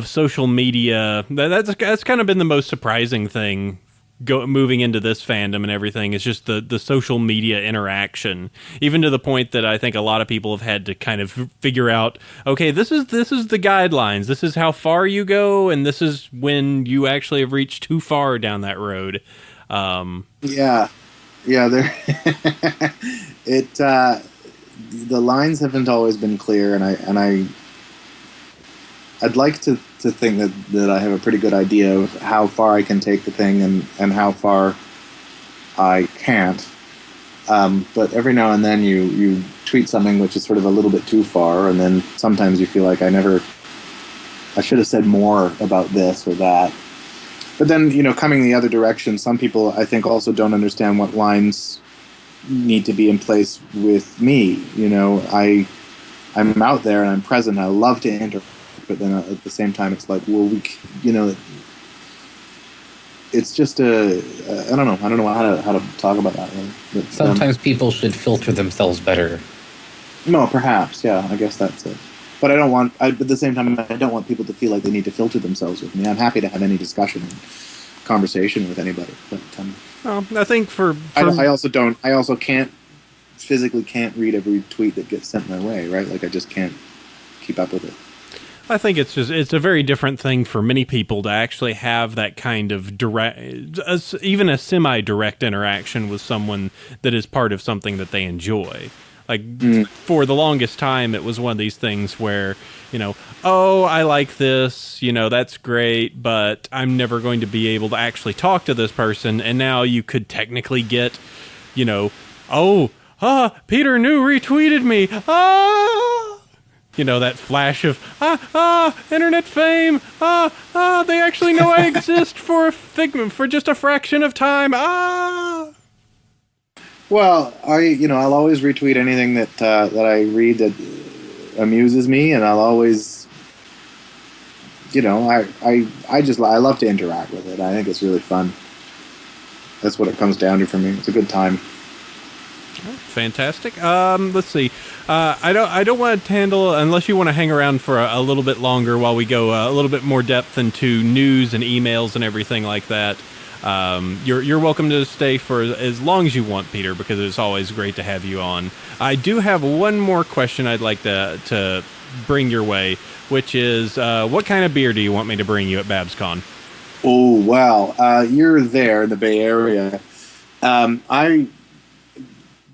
social media, that's kind of been the most surprising thing moving into this fandom and everything, is just the social media interaction, even to the point that I think a lot of people have had to kind of figure out, okay, this is the guidelines, this is how far you go, and this is when you actually have reached too far down that road. Yeah, there the lines haven't always been clear, and I'd like to think that I have a pretty good idea of how far I can take the thing and how far I can't. But every now and then you tweet something which is sort of a little bit too far, and then sometimes you feel like I should have said more about this or that. But then, coming the other direction, some people I think also don't understand what lines need to be in place with me. I'm out there and I'm present. I love to interact. But then at the same time, it's like, well, it's just I don't know how to talk about that. Really. But, sometimes people should filter themselves better. No, perhaps, yeah, I guess that's it. But at the same time, I don't want people to feel like they need to filter themselves with me. I'm happy to have any discussion and conversation with anybody. But I think I also physically can't read every tweet that gets sent my way, right? Like, I just can't keep up with it. I think it's a very different thing for many people to actually have that kind of direct, even a semi-direct interaction with someone that is part of something that they enjoy. Like, for the longest time, it was one of these things where, oh, I like this, that's great, but I'm never going to be able to actually talk to this person. And now you could technically get, Peter New retweeted me. That flash of, internet fame. They actually know I exist for just a fraction of time. Well, I'll always retweet anything that I read that amuses me, and I'll always, I love to interact with it. I think it's really fun. That's what it comes down to for me. It's a good time. Fantastic. Let's see. I don't want to handle, unless you want to hang around for a little bit longer while we go a little bit more depth into news and emails and everything like that. You're welcome to stay for as long as you want, Peter, because it's always great to have you on. I do have one more question I'd like to bring your way, which is, what kind of beer do you want me to bring you at BabsCon? Oh, wow. You're there in the Bay Area.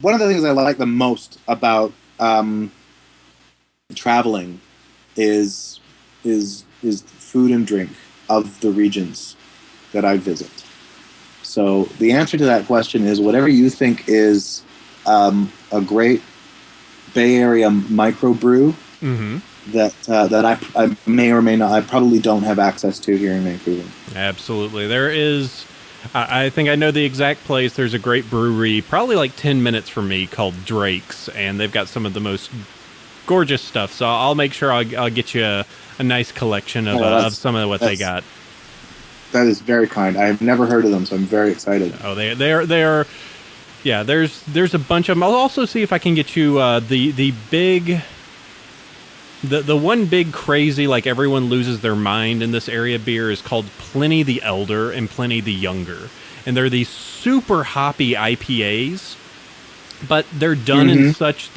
One of the things I like the most about traveling is food and drink of the regions that I visit. So the answer to that question is whatever you think is a great Bay Area microbrew that I may or may not, I probably don't have access to here in Vancouver. Absolutely. There is... I think I know the exact place. There's a great brewery, probably like 10 minutes from me, called Drake's, and they've got some of the most gorgeous stuff. So I'll make sure I'll get you a nice collection of some of what they got. That is very kind. I've never heard of them, so I'm very excited. Oh, they are. Yeah, there's a bunch of them. I'll also see if I can get you the big. The one big crazy, like everyone loses their mind in this area beer is called Pliny the Elder and Pliny the Younger. And they're these super hoppy IPAs, but they're done in such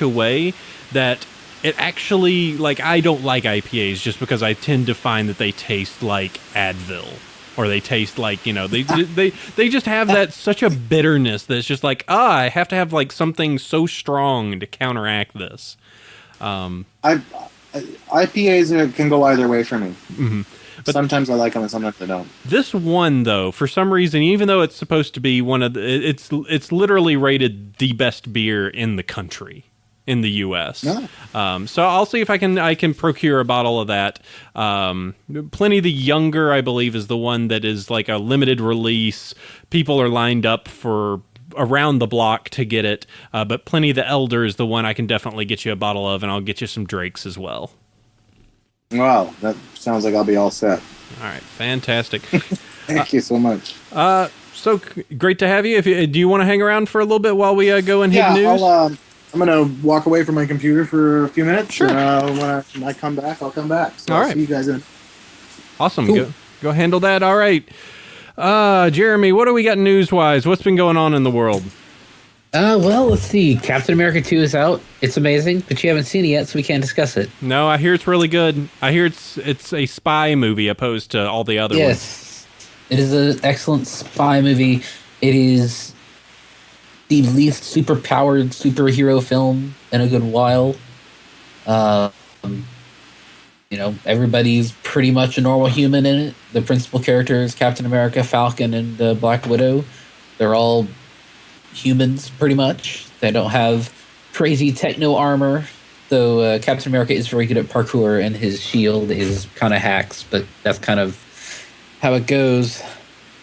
a way that it actually, like, I don't like IPAs just because I tend to find that they taste like Advil, or they taste like, you know, they just have that such a bitterness that's just like, I have to have like something so strong to counteract this. IPAs can go either way for me. But sometimes I like them and sometimes I don't. This one, though, for some reason, even though it's supposed to be one of the, it's literally rated the best beer in the country, in the U.S. No. So I'll see if I can procure a bottle of that. Pliny the Younger, I believe, is the one that is like a limited release. People are lined up for around the block to get it. But Pliny the Elder is the one I can definitely get you a bottle of, and I'll get you some Drakes as well. Wow, that sounds like I'll be all set. All right, fantastic. Thank you so much. So great to have you. Do you want to hang around for a little bit while we go and hit news? I'm gonna walk away from my computer for a few minutes. Sure. When I come back, I'll come back. So all I'll right. see you guys in. Awesome. Cool. Go handle that. All right. Jeremy, what do we got news-wise? What's been going on in the world? Well, let's see. Captain America 2 is out. It's amazing, but you haven't seen it yet, so we can't discuss it. No, I hear it's really good. I hear it's a spy movie opposed to all the other ones. Yes, it is an excellent spy movie. It is the least super-powered superhero film in a good while. You know, everybody's pretty much a normal human in it. The principal characters, Captain America, Falcon, and Black Widow, they're all humans, pretty much. They don't have crazy techno armor, though Captain America is very good at parkour, and his shield is kind of hacks, but that's kind of how it goes.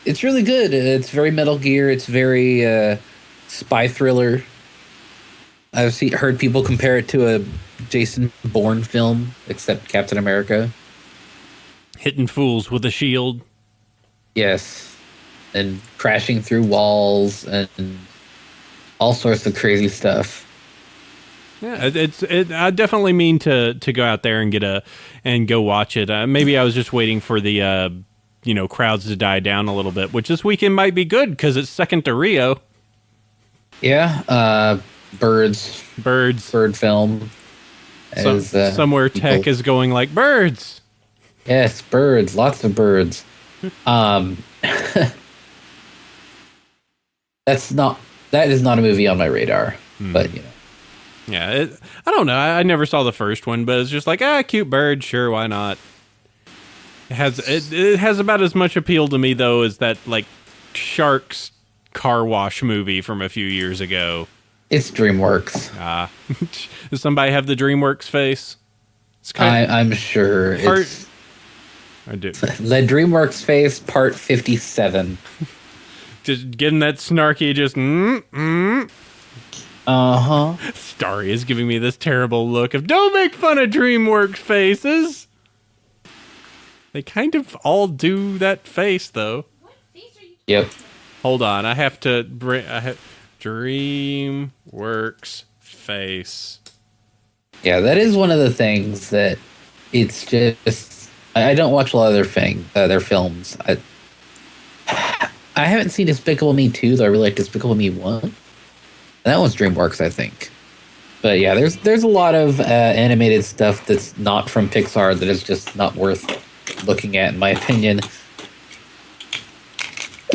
It's really good. It's very Metal Gear. It's very spy thriller. I've heard people compare it to a Jason Bourne film, except Captain America. Hitting fools with a shield. Yes. And crashing through walls and all sorts of crazy stuff. Yeah, I definitely mean to go out there and go watch it. Maybe I was just waiting for the crowds to die down a little bit, which this weekend might be good because it's second to Rio. Yeah, bird film. Somewhere tech is going like birds. Yes, birds, lots of birds. That is not a movie on my radar, but you know. Yeah, I don't know. I never saw the first one, but it's just like, cute bird, sure, why not? It has about as much appeal to me though as that like Sharks car wash movie from a few years ago. It's DreamWorks. Does somebody have the DreamWorks face? I'm sure. I do. The DreamWorks face, part 57. Just getting that snarky, just Starry is giving me this terrible look of don't make fun of DreamWorks faces. They kind of all do that face though. What face are you? Yep. Hold on, I have to bring. DreamWorks face. Yeah, that is one of the things that it's just. I don't watch a lot of their films. I haven't seen Despicable Me 2, though I really like Despicable Me 1. And that one's DreamWorks, I think. But yeah, there's a lot of animated stuff that's not from Pixar that is just not worth looking at, in my opinion.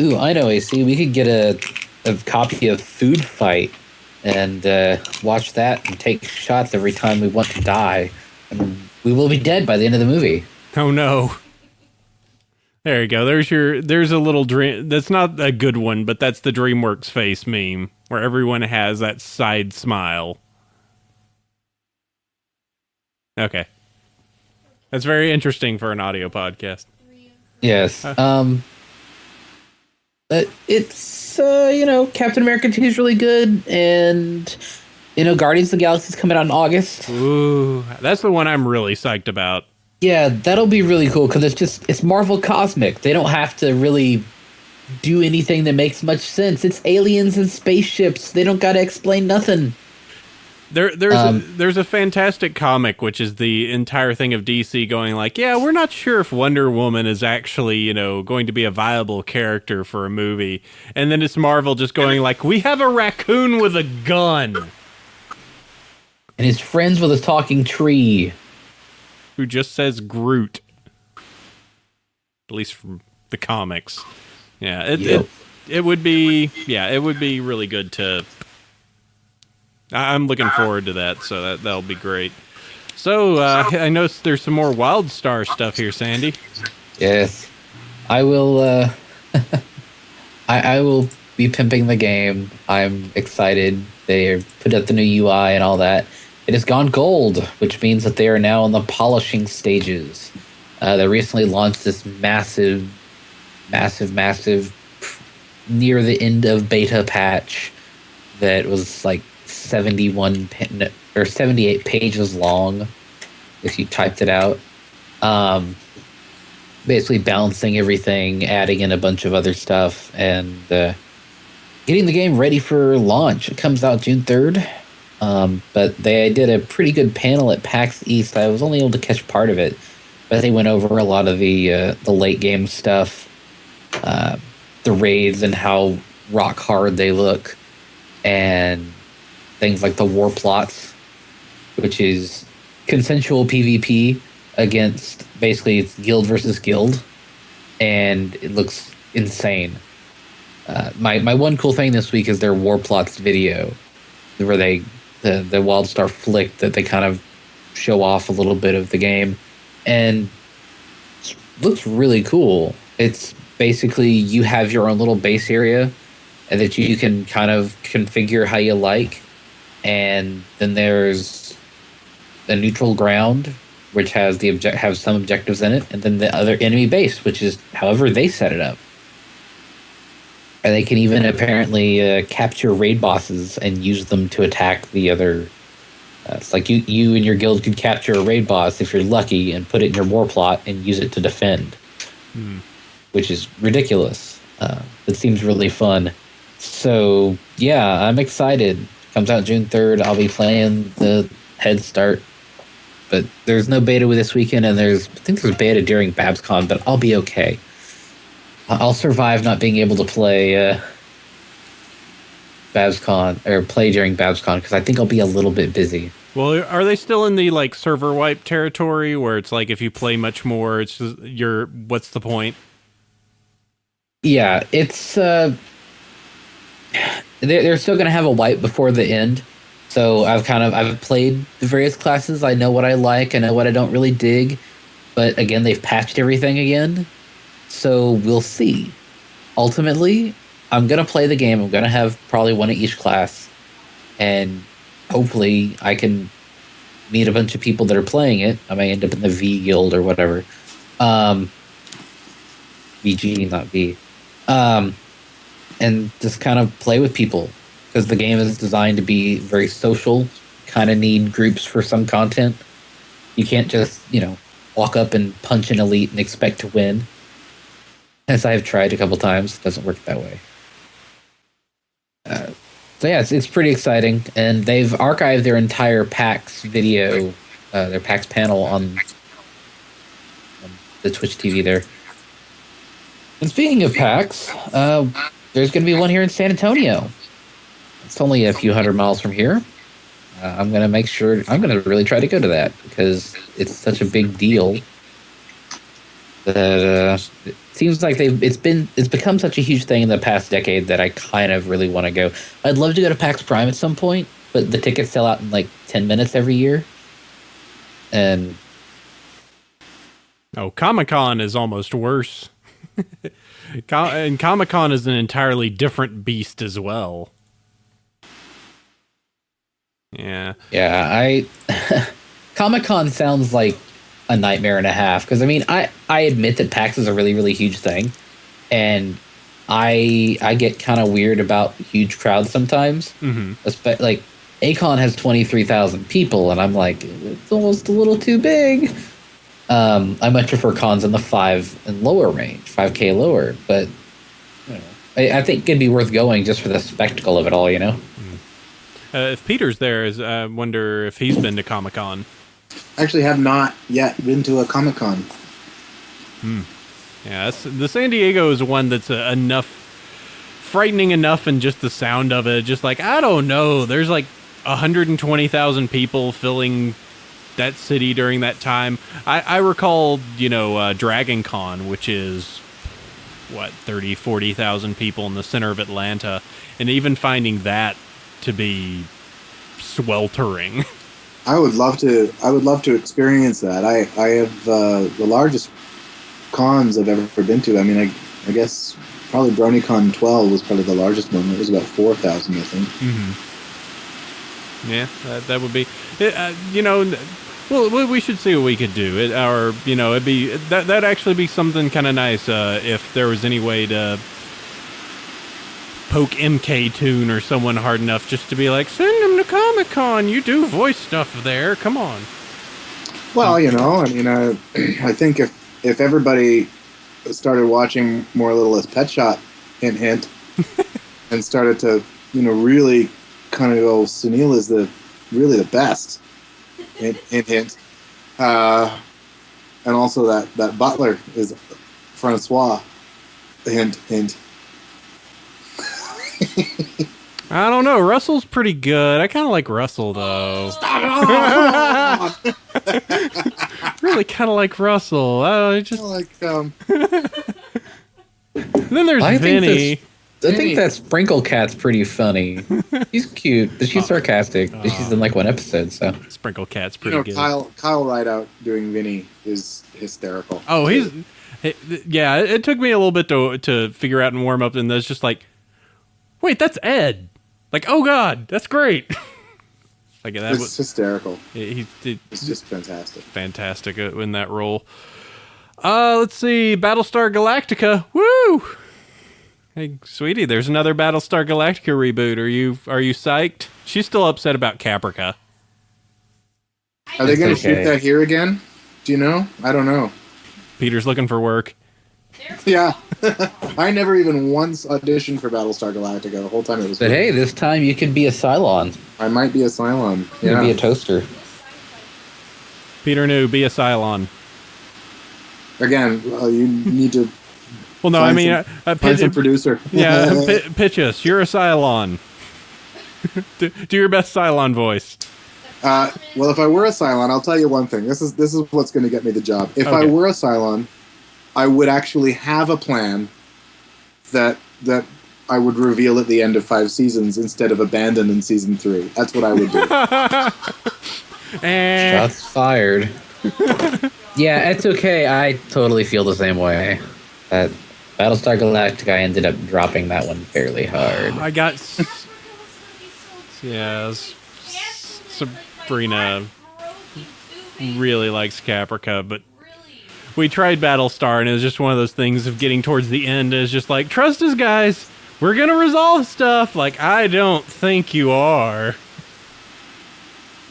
Ooh, I know, AC. We could get a copy of Food Fight and watch that and take shots every time we want to die. And we will be dead by the end of the movie. Oh no. There you go. There's a little dream. That's not a good one, but that's the DreamWorks face meme where everyone has that side smile. Okay. That's very interesting for an audio podcast. Yes. But it's, Captain America 2 is really good, and, Guardians of the Galaxy is coming out in August. Ooh, that's the one I'm really psyched about. Yeah, that'll be really cool, because it's Marvel Cosmic. They don't have to really do anything that makes much sense. It's aliens and spaceships. They don't gotta explain nothing. There's a fantastic comic, which is the entire thing of DC going like, yeah, we're not sure if Wonder Woman is actually, going to be a viable character for a movie. And then it's Marvel just going like, we have a raccoon with a gun. And he's friends with a talking tree. Who just says Groot. At least from the comics. Yeah, it would be really good to... I'm looking forward to that, so that'll be great. So, I noticed there's some more WildStar stuff here, Sandy. Yes. I will, I will be pimping the game. I'm excited. They put out the new UI and all that. It has gone gold, which means that they are now in the polishing stages. They recently launched this massive, near the end of beta patch that was like 78 pages long if you typed it out. Basically balancing everything, adding in a bunch of other stuff, and getting the game ready for launch. It comes out June 3rd. But they did a pretty good panel at PAX East. I was only able to catch part of it, but they went over a lot of the late game stuff, the raids and how rock hard they look, and things like the war plots, which is consensual PvP against basically it's guild versus guild, and it looks insane. My one cool thing this week is their war plots video, where the WildStar flick that they kind of show off a little bit of the game, and it looks really cool. It's basically you have your own little base area and that you can kind of configure how you like, and then there's a neutral ground which has have some objectives in it, and then the other enemy base, which is however they set it up. And they can even apparently capture raid bosses and use them to attack the other. It's like you and your guild could capture a raid boss if you're lucky and put it in your war plot and use it to defend, which is ridiculous. It seems really fun. So yeah, I'm excited. Comes out June 3rd. I'll be playing the head start, but there's no beta with this weekend, and I think there's beta during BabsCon, but I'll be okay. I'll survive not being able to play BabsCon or play during BabsCon because I think I'll be a little bit busy. Well, are they still in the like server wipe territory where it's like if you play much more, it's just what's the point? Yeah, it's they're still gonna have a wipe before the end. So I've played the various classes. I know what I like. I know what I don't really dig. But again, they've patched everything again. So we'll see. Ultimately, I'm going to play the game. I'm going to have probably one of each class. And hopefully I can meet a bunch of people that are playing it. I may end up in the V guild or whatever. VG, not V. And just kind of play with people. Because the game is designed to be very social. Kind of need groups for some content. You can't just, walk up and punch an elite and expect to win. As I have tried a couple times, it doesn't work that way. So yeah, it's pretty exciting, and they've archived their entire PAX video, their PAX panel on the Twitch TV there. And speaking of PAX, there's going to be one here in San Antonio. It's only a few hundred miles from here. I'm going to really try to go to that because it's such a big deal that it seems like it's become such a huge thing in the past decade that I kind of really want to go. I'd love to go to PAX Prime at some point, but the tickets sell out in like 10 minutes every year. And Comic-Con is almost worse. And Comic-Con is an entirely different beast as well. Yeah. Yeah, Comic-Con sounds like a nightmare and a half, because I admit that PAX is a really, really huge thing, and I get kind of weird about huge crowds sometimes. Like A-Con has 23,000 people, and I'm like, it's almost a little too big. I much prefer cons in the 5 and lower range, 5K lower, but I think it'd be worth going just for the spectacle of it all, If Peter's there, I wonder if he's been to Comic-Con. Actually, have not yet been to a Comic-Con. Yeah, the San Diego is one that's frightening enough, and just the sound of it, just like, I don't know, there's like 120,000 people filling that city during that time. I recall, Dragon Con, which is, 40,000 people in the center of Atlanta, and even finding that to be sweltering. I would love to experience that. I have the largest cons I've ever been to. I mean, I guess probably BronyCon 12 was probably the largest one. It was about 4,000, I think. Mm-hmm. Yeah, that would be, well, we should see what we could do. It'd be that'd actually be something kind of nice if there was any way to poke MK Toon or someone hard enough just to be like, send him to Comic-Con. You do voice stuff there. Come on. Well, I think if everybody started watching more Littlest Pet Shop, hint, hint, and started to, really kind of go, Sunil is really the best, hint, hint, hint. And also that Butler is Francois, hint, hint. I don't know. Russell's pretty good. I kind of like Russell, though. Really kind of like Russell. Then there's Vinny. I think that Sprinkle Cat's pretty funny. She's cute, but she's sarcastic. But she's in like one episode, so. Sprinkle Cat's pretty good. Kyle Rideout doing Vinny is hysterical. Oh, it took me a little bit to figure out and warm up, and that's just like, wait, that's Ed. Like, oh God, that's great. Like that was hysterical. It's just fantastic. Fantastic in that role. Let's see, Battlestar Galactica. Woo! Hey, sweetie, there's another Battlestar Galactica reboot. Are you psyched? She's still upset about Caprica. Are they going to shoot that here again? Do you know? I don't know. Peter's looking for work. Yeah. I never even once auditioned for Battlestar Galactica the whole time it was. But hey, this time you could be a Cylon. I might be a Cylon. You could be a toaster. Peter New, be a Cylon. Again, you need to. Well, no, I mean, find some producer. Yeah, pitch us. You're a Cylon. Do your best Cylon voice. Well, if I were a Cylon, I'll tell you one thing. This is what's going to get me the job. If I were a Cylon, I would actually have a plan that I would reveal at the end of 5 seasons instead of abandon in season 3. That's what I would do. Shots fired. Yeah, it's okay. I totally feel the same way. That Battlestar Galactica, I ended up dropping that one fairly hard. I got... Sabrina really likes Caprica, but we tried Battlestar, and it was just one of those things of getting towards the end. It's just like, trust us, guys. We're going to resolve stuff. Like, I don't think you are.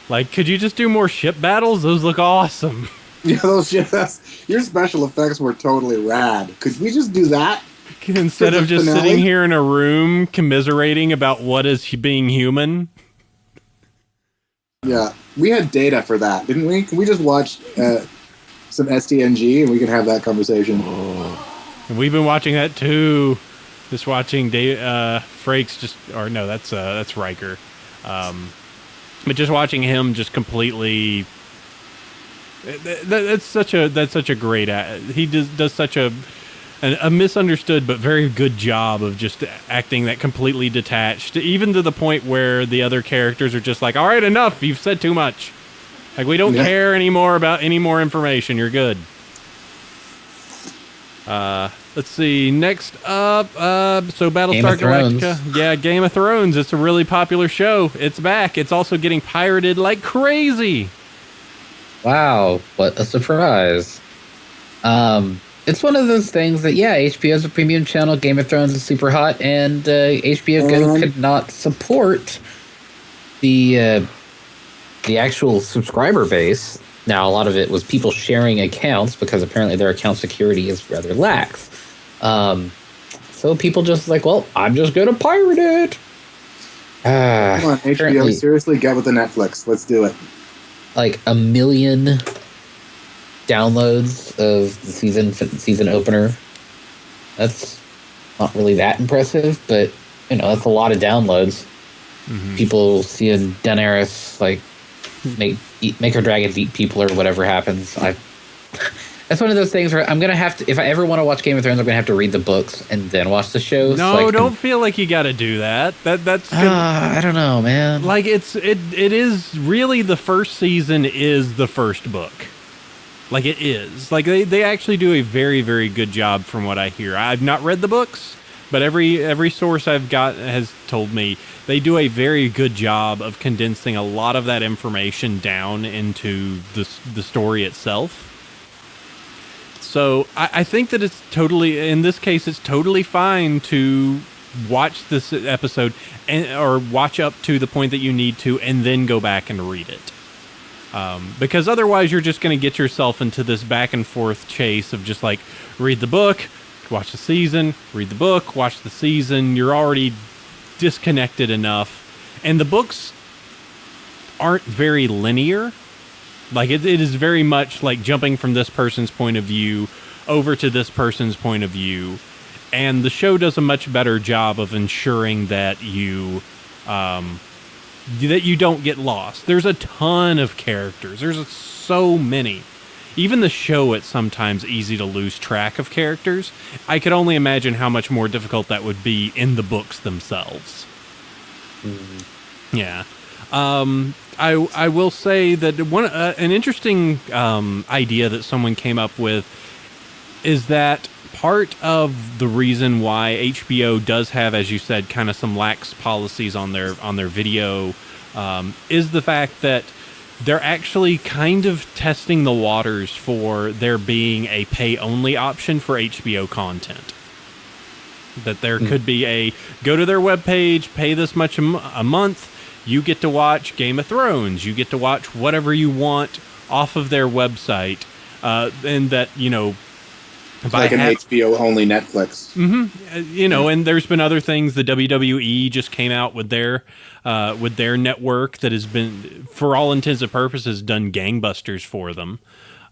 Like, could you just do more ship battles? Those look awesome. Yeah, your special effects were totally rad. Could we just do that? Instead of just sitting here in a room commiserating about what is being human. Yeah, we had data for that, didn't we? Can we just watch some STNG and we can have that conversation? Oh. And we've been watching that too. Just watching Frakes that's Riker. But just watching him just completely... That's such a great... He does such a misunderstood but very good job of just acting that completely detached, even to the point where the other characters are just like, all right, enough, you've said too much. Like, we don't care anymore about any more information. You're good. Let's see. Next up, so Battlestar Galactica. Yeah, Game of Thrones. It's a really popular show. It's back. It's also getting pirated like crazy. Wow, what a surprise. It's one of those things that, HBO's a premium channel, Game of Thrones is super hot, and HBO Go could not support the actual subscriber base. Now, a lot of it was people sharing accounts because apparently their account security is rather lax. So people just like, well, I'm just going to pirate it. Come on, HBO, Currently, seriously, get with the Netflix. Let's do it. like 1 million downloads of the season opener. That's not really that impressive, but that's a lot of downloads. Mhm. People seeing Daenerys like make her dragon beat people or whatever happens. That's one of those things where I'm gonna have to, if I ever want to watch Game of Thrones, I'm gonna have to read the books and then watch the show. No, don't feel like you got to do that. That's I don't know, man. like it is really the first season is the first book. Like it is. Like they actually do a very, very good job from what I hear. I've not read the books, but every source I've got has told me they do a very good job of condensing a lot of that information down into the story itself. So I think that it's totally, in this case, it's totally fine to watch this episode or watch up to the point that you need to and then go back and read it. Because otherwise you're just going to get yourself into this back and forth chase of just like read the book, watch the season, read the book, watch the season. You're already disconnected enough. And the books aren't very linear. Like it is very much like jumping from this person's point of view over to this person's point of view. And the show does a much better job of ensuring that you don't get lost. There's a ton of characters. There's so many. Even the show, it's sometimes easy to lose track of characters. I could only imagine how much more difficult that would be in the books themselves. Mm-hmm. Yeah. I will say that an interesting idea that someone came up with is that part of the reason why HBO does have, as you said, kind of some lax policies on their video is the fact that they're actually kind of testing the waters for there being a pay-only option for HBO content. That there could be a go to their webpage, pay this much a month, you get to watch Game of Thrones, you get to watch whatever you want off of their website, and that, it's like an HBO only Netflix. Mm-hmm. And there's been other things. The WWE just came out with their network that has been, for all intents and purposes, done gangbusters for them.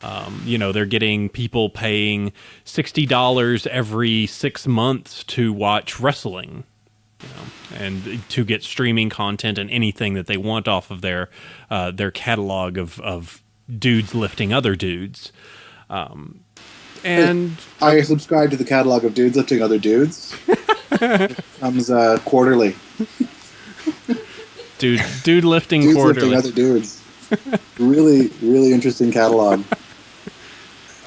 They're getting people paying $60 every 6 months to watch wrestling, and to get streaming content and anything that they want off of their catalog of dudes lifting other dudes. And I subscribe to the catalog of dudes lifting other dudes. It comes quarterly. Dude lifting dudes quarterly. Lifting other dudes. Really, really interesting catalog.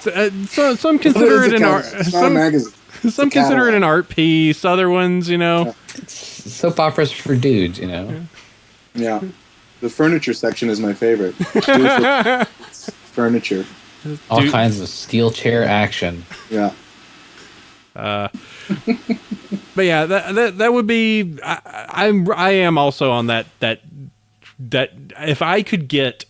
So some consider it an art. Some consider it an art piece. Other ones, soap operas for dudes, Yeah. The furniture section is my favorite. Furniture. All kinds of steel chair action. Yeah. But yeah, that would be. I am also on that if I could get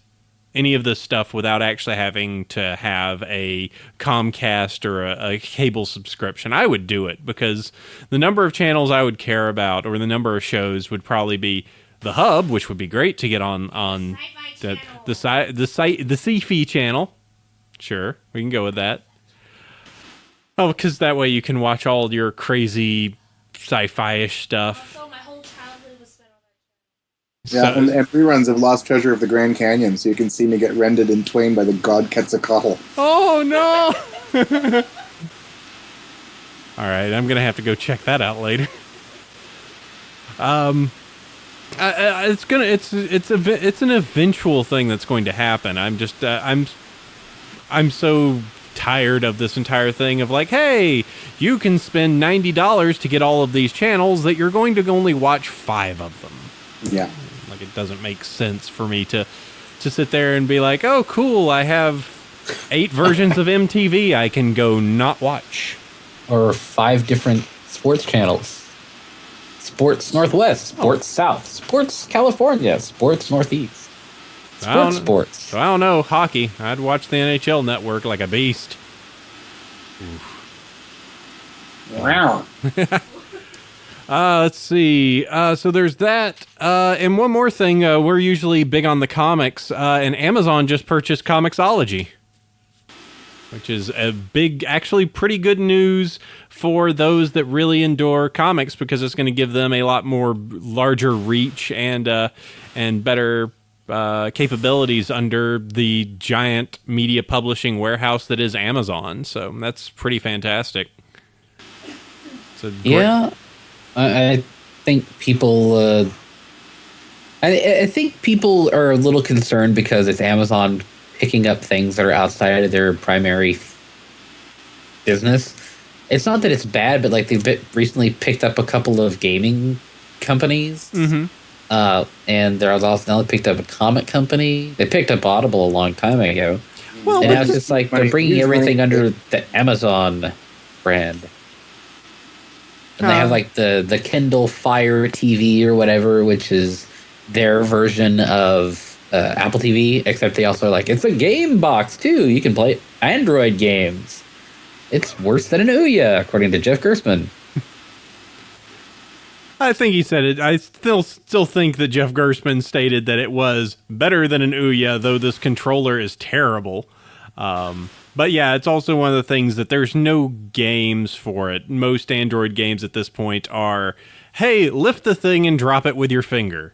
any of this stuff without actually having to have a Comcast or a cable subscription, I would do it, because the number of channels I would care about, or the number of shows, would probably be the Hub, which would be great to get on the Sci-Fi channel. Sure, we can go with that. Oh, because that way you can watch all your crazy sci-fi-ish stuff. Also, my whole childhood was spent on that. Yeah, and reruns of Lost Treasure of the Grand Canyon, so you can see me get rended in twain by the god Quetzalcoatl. Oh, no! All right, I'm going to have to go check that out later. It's an eventual thing that's going to happen. I'm just I'm so tired of this entire thing of like, hey, you can spend $90 to get all of these channels that you're going to only watch 5 of them. Yeah. Like, it doesn't make sense for me to sit there and be like, oh, cool, I have 8 versions of MTV I can go not watch. Or 5 different sports channels. Sports Northwest, Sports South, Sports California, Sports Northeast. Sports. So I don't know, hockey. I'd watch the NHL network like a beast. Wow. Let's see. So there's that. And one more thing. We're usually big on the comics, and Amazon just purchased Comixology, which is a big, actually pretty good news for those that really endure comics, because it's going to give them a lot more larger reach and better capabilities under the giant media publishing warehouse that is Amazon. So that's pretty fantastic. So yeah, I think people. I think people are a little concerned because it's Amazon picking up things that are outside of their primary business. It's not that it's bad, but like they've recently picked up a couple of gaming companies. Mm-hmm. And there was also now they picked up a comic company. They picked up Audible a long time ago. Well, and now it's just like they're bringing everything under the Amazon brand. And they have like the Kindle Fire TV or whatever, which is their version of Apple TV, except they also are like, it's a game box too. You can play Android games. It's worse than an Ouya, according to Jeff Gerstmann. I think he said it. I still think that Jeff Gerstmann stated that it was better than an Ouya, though this controller is terrible. But yeah, it's also one of the things that there's no games for it. Most Android games at this point are, hey, lift the thing and drop it with your finger.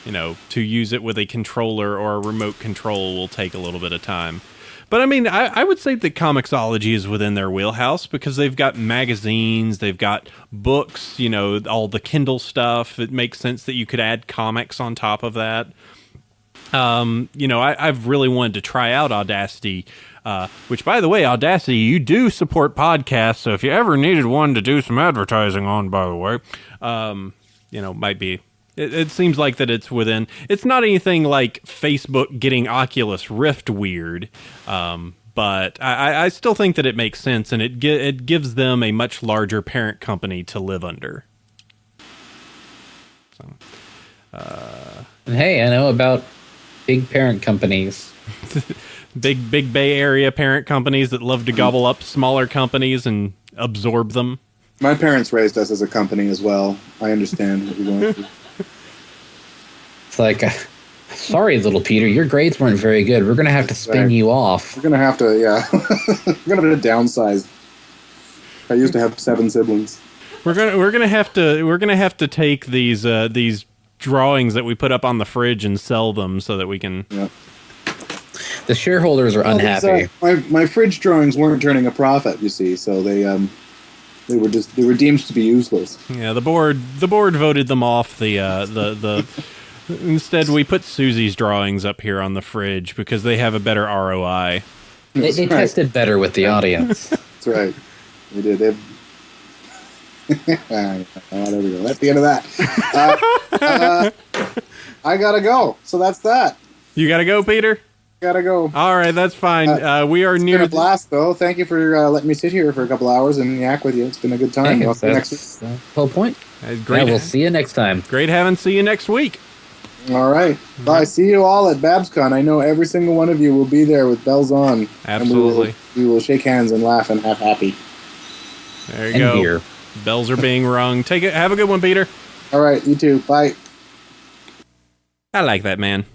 You know, to use it with a controller or a remote control will take a little bit of time. But I mean, I would say that Comixology is within their wheelhouse because they've got magazines, they've got books, you know, all the Kindle stuff. It makes sense that you could add comics on top of that. You know, I've really wanted to try out Audacity, which, by the way, Audacity, you do support podcasts. So if you ever needed one to do some advertising on, by the way, you know, might be. It seems like that it's within. It's not anything like Facebook getting Oculus Rift weird, but I still think that it makes sense, and it gives them a much larger parent company to live under. So, hey, I know about big parent companies. big Bay Area parent companies that love to gobble up smaller companies and absorb them. My parents raised us as a company as well. I understand what you're going through. It's like, sorry, little Peter, your grades weren't very good. We're going to have to spin you off. We're going to have to, yeah. We're going to have to downsize. I used to have 7 siblings. We're gonna have to take these drawings that we put up on the fridge and sell them so that we can. Yeah. The shareholders are unhappy. My fridge drawings weren't turning a profit, you see, so they were deemed to be useless. Yeah, the board voted them off. Instead, we put Susie's drawings up here on the fridge because they have a better ROI. They tested better with the audience. That's right. They did. There we go. That's the end of that. I gotta go. So that's that. You gotta go, Peter? Gotta go. All right, that's fine. We are near. It's been a blast, though. Thank you for letting me sit here for a couple hours and yak with you. It's been a good time. Hey, We'll see you next week. the whole point. Great. Yeah, we'll see you next time. Great having see you next week. All right. Bye. See you all at BabsCon. I know every single one of you will be there with bells on. Absolutely. And we will shake hands and laugh and have happy. There you go. Beer. Bells are being rung. Take it. Have a good one, Peter. All right. You too. Bye. I like that man.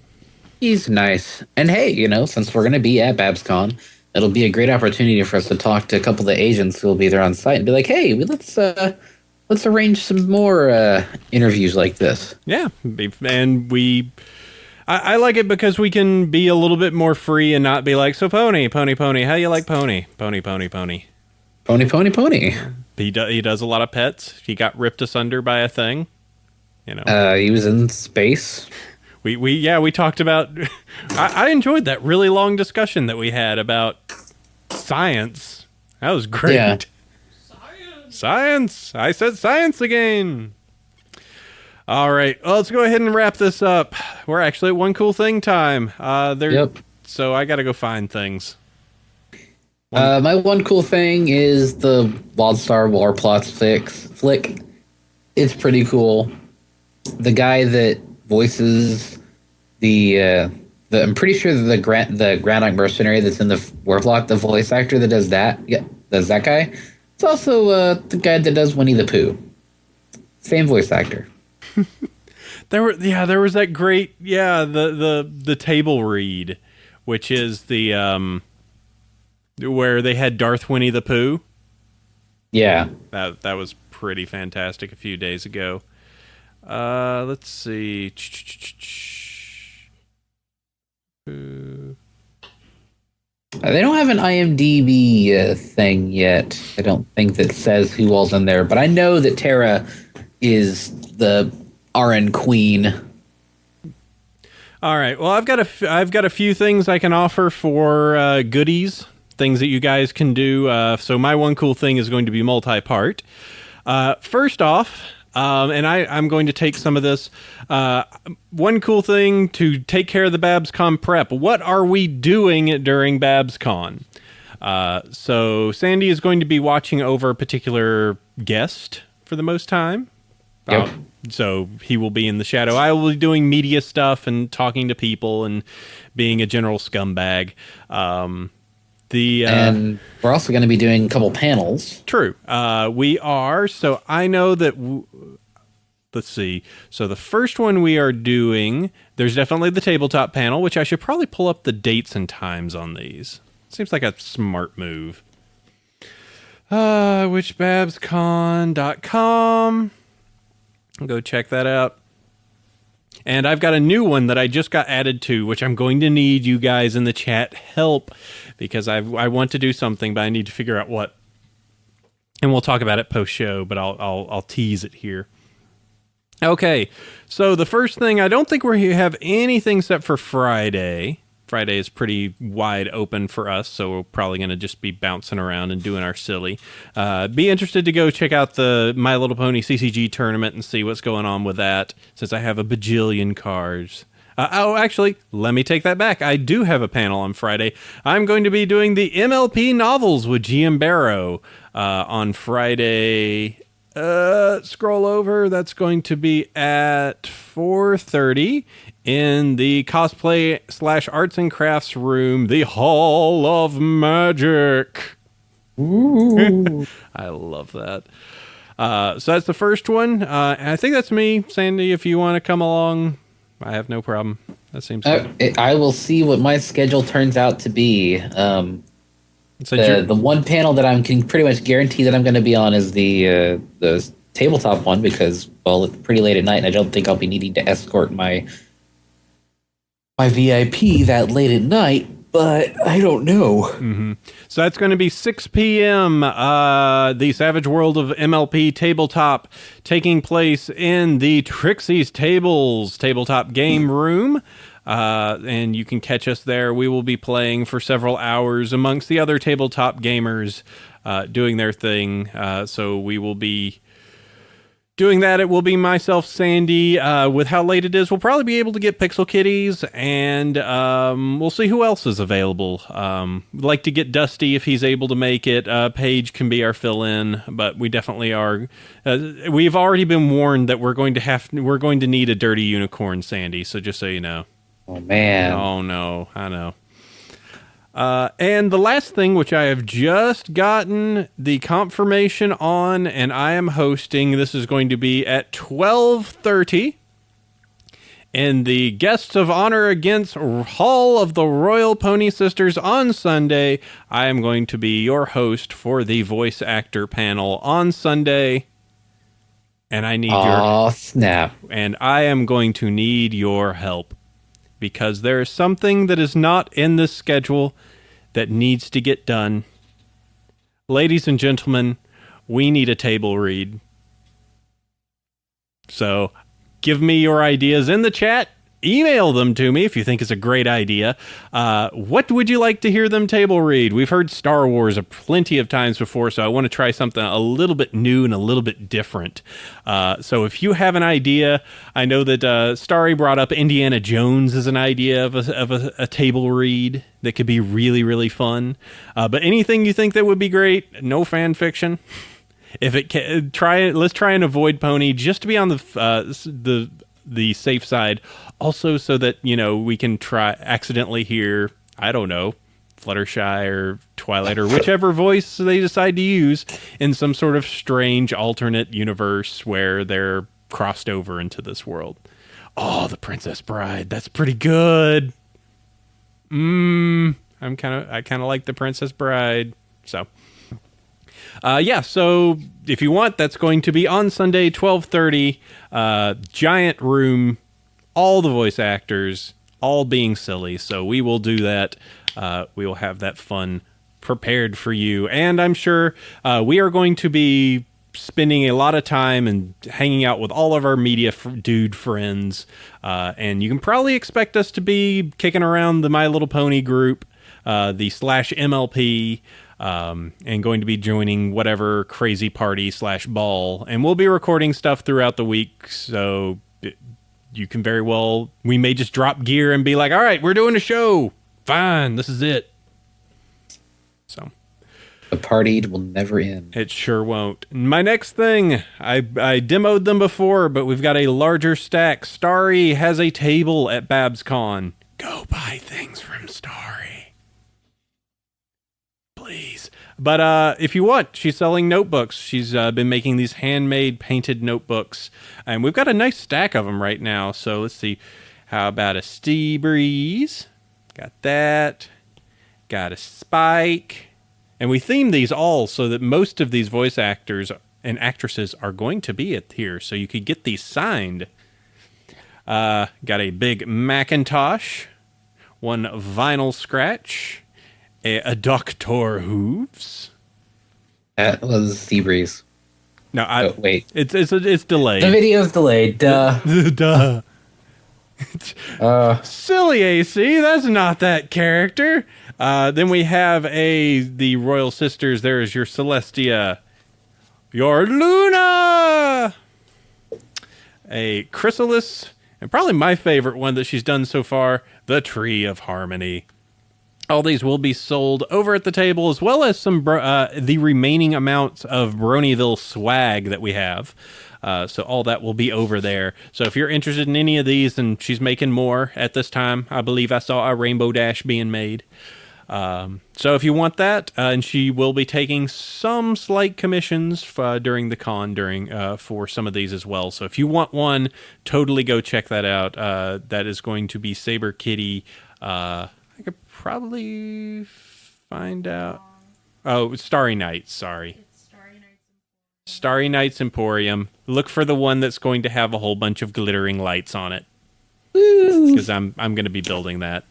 He's nice. And hey, you know, since we're going to be at BabsCon, it'll be a great opportunity for us to talk to a couple of the agents who will be there on site and be like, hey, let's arrange some more interviews like this. Yeah, and I like it because we can be a little bit more free and not be like, so Pony, how you like Pony? Pony. Pony. He does a lot of pets. He got ripped asunder by a thing. You know, he was in space. We talked about. I enjoyed that really long discussion that we had about science. That was great. Yeah. Science. I said science again. All right. Well, let's go ahead and wrap this up. We're actually at one cool thing time. Yep. So I got to go find things. My one cool thing is the WildStar Warplots flick. It's pretty cool. The guy that voices I'm pretty sure the Granite Mercenary that's in the Warplot, the voice actor that does that guy. It's also the guy that does Winnie the Pooh. Same voice actor. There was that great the table read, which is the where they had Darth Winnie the Pooh. Yeah. That was pretty fantastic a few days ago. Let's see. They don't have an IMDb thing yet. I don't think that says who all's in there, but I know that Tara is the RN queen. All right. Well, I've got a few things I can offer for goodies, things that you guys can do. So my one cool thing is going to be multi-part. First off, and I'm going to take some of this. One cool thing to take care of the BabsCon prep. What are we doing during BabsCon? So Sandy is going to be watching over a particular guest for the most time. Yep. So he will be in the shadow. I will be doing media stuff and talking to people and being a general scumbag. And we're also going to be doing a couple panels. True. We are. So I know that... let's see. So the first one we are doing, there's definitely the tabletop panel, which I should probably pull up the dates and times on these. Seems like a smart move. Whichbabscon.com. Go check that out. And I've got a new one that I just got added to, which I'm going to need you guys in the chat help, because I want to do something, but I need to figure out what. And we'll talk about it post-show, but I'll tease it here. Okay, so the first thing, I don't think we have anything set for Friday. Friday is pretty wide open for us, so we're probably going to just be bouncing around and doing our silly. Be interested to go check out the My Little Pony CCG tournament and see what's going on with that, since I have a bajillion cards. Actually, let me take that back. I do have a panel on Friday. I'm going to be doing the MLP novels with GM Barrow on Friday. Scroll over. That's going to be at 4:30 in the cosplay / arts and crafts room, the Hall of Magic. Ooh. I love that. So that's the first one. I think that's me. Sandy, if you want to come along, I have no problem. That seems good. I will see what my schedule turns out to be. The one panel that I can pretty much guarantee that I'm going to be on is the tabletop one, because, well, it's pretty late at night, and I don't think I'll be needing to escort my VIP that late at night, but I don't know. Mm-hmm. So that's going to be 6 p.m., the Savage World of MLP tabletop, taking place in the Trixie's Tables tabletop game room. And you can catch us there. We will be playing for several hours amongst the other tabletop gamers doing their thing. So we will be doing that. It will be myself, Sandy. With how late it is, we'll probably be able to get Pixel Kitties, and we'll see who else is available. We'd like to get Dusty if he's able to make it. Paige can be our fill-in, but we definitely are. We've already been warned that we're going to need a dirty unicorn, Sandy. So just so you know. Oh, man. Oh, no. I know. And the last thing, which I have just gotten the confirmation on, and I am hosting, this is going to be at 12:30 in the Guests of Honor against Hall of the Royal Pony Sisters on Sunday. I am going to be your host for the voice actor panel on Sunday. And I need snap. And I am going to need your help, because there is something that is not in this schedule that needs to get done. Ladies and gentlemen, we need a table read. So give me your ideas in the chat. Email them to me if you think it's a great idea. What would you like to hear them table read? We've heard Star Wars plenty of times before, so I want to try something a little bit new and a little bit different. So if you have an idea, I know that Starry brought up Indiana Jones as an idea of a table read that could be really, really fun. But anything you think that would be great, no fan fiction. If it can, let's try and avoid Pony just to be on the safe side. Also, so that, we can try accidentally hear, I don't know, Fluttershy or Twilight or whichever voice they decide to use in some sort of strange alternate universe where they're crossed over into this world. Oh, the Princess Bride. That's pretty good. I kind of like the Princess Bride. So, so if you want, that's going to be on Sunday, 12:30, giant room, all the voice actors, all being silly. So we will do that. We will have that fun prepared for you. And I'm sure we are going to be spending a lot of time and hanging out with all of our media dude friends. And you can probably expect us to be kicking around the My Little Pony group, the /MLP, and going to be joining whatever crazy party /ball. And we'll be recording stuff throughout the week. So you can very well, we may just drop gear and be like, all right, we're doing a show. Fine, this is it. So the party will never end. It sure won't. My next thing, I demoed them before, but we've got a larger stack. Starry has a table at BabsCon. Go buy things from Starry, please. But if you want, she's selling notebooks. She's been making these handmade painted notebooks, and we've got a nice stack of them right now. So let's see. How about a Sea Breeze? Got that. Got a Spike. And we themed these all so that most of these voice actors and actresses are going to be here. So you could get these signed. Got a big Macintosh. One vinyl scratch. A Doctor Hooves. That was Sea Breeze. No, wait. It's delayed. The video's delayed. Duh. Duh. Silly AC, that's not that character. Then we have the Royal Sisters. There is your Celestia, your Luna, a Chrysalis, and probably my favorite one that she's done so far, the Tree of Harmony. All these will be sold over at the table, as well as some the remaining amounts of Bronyville swag that we have. So all that will be over there. So if you're interested in any of these, and she's making more at this time, I believe I saw a Rainbow Dash being made. So if you want that, and she will be taking some slight commissions during the con for some of these as well. So if you want one, totally go check that out. That is going to be Saber Kitty. I could probably find out. Oh, Starry Nights. Sorry. Starry Nights Emporium. Look for the one that's going to have a whole bunch of glittering lights on it. Because I'm going to be building that.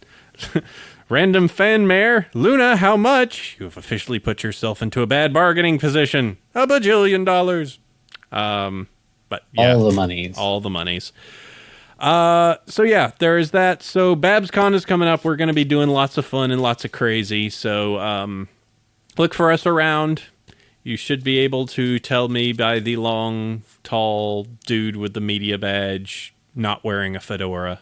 Random fan mayor. Luna, how much? You have officially put yourself into a bad bargaining position. $1 bajillion. But yeah, all the monies. All the monies. So yeah, there is that. So BabsCon is coming up. We're going to be doing lots of fun and lots of crazy. So look for us around. You should be able to tell me by the long, tall dude with the media badge not wearing a fedora.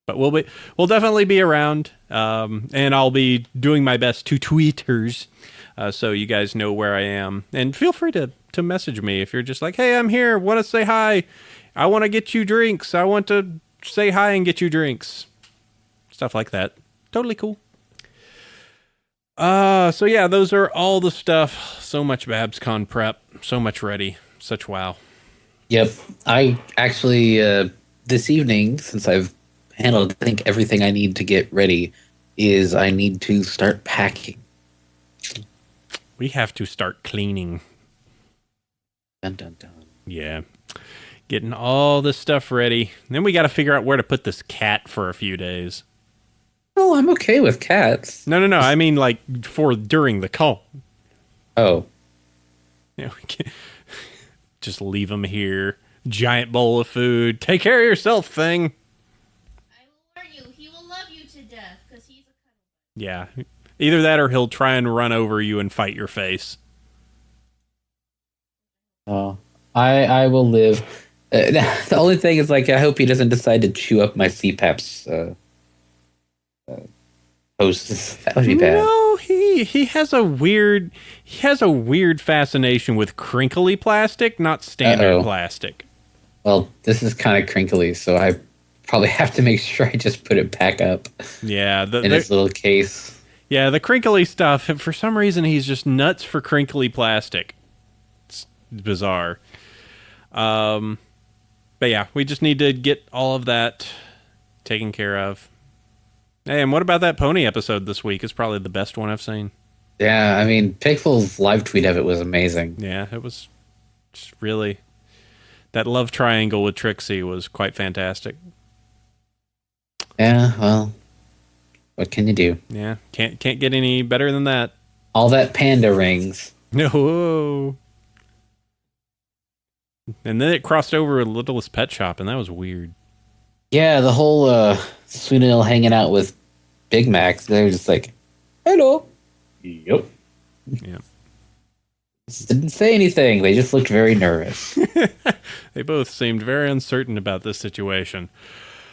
But we'll definitely be around, and I'll be doing my best to tweeters, so you guys know where I am. And feel free to message me if you're just like, hey, I'm here, want to say hi, I want to get you drinks, I want to say hi and get you drinks, stuff like that. Totally cool. So yeah, those are all the stuff. So much BabsCon prep, so much ready, such wow. Yep, I actually this evening, since I've handled, I think, everything I need to get ready, is I need to start packing. We have to start cleaning. Dun, dun, dun. Yeah. Getting all this stuff ready. Then we got to figure out where to put this cat for a few days. Oh, I'm okay with cats. No. I mean, like, for during the call. Oh. Yeah, we can't just leave them here. Giant bowl of food. Take care of yourself, thing. He will love you to death because he's a cuddle. Yeah. Either that or he'll try and run over you and fight your face. Oh, I will live. The only thing is, like, I hope he doesn't decide to chew up my CPAP's posts. That would be bad. No, he has a weird fascination with crinkly plastic, not standard plastic. Well, this is kind of crinkly, so I probably have to make sure I just put it back up Yeah, in its little case. Yeah, the crinkly stuff. For some reason, he's just nuts for crinkly plastic. It's bizarre. But yeah, we just need to get all of that taken care of. Hey, and what about that pony episode this week? It's probably the best one I've seen. Yeah, I mean, Pixel's live tweet of it was amazing. Yeah, it was just really... That love triangle with Trixie was quite fantastic. Yeah, well, what can you do? Yeah, can't get any better than that. All that panda rings. No. And then it crossed over with Littlest Pet Shop, and that was weird. Yeah, the whole Sunil hanging out with Big Mac, they were just like, hello. Yep. Yeah. Just didn't say anything. They just looked very nervous. They both seemed very uncertain about this situation.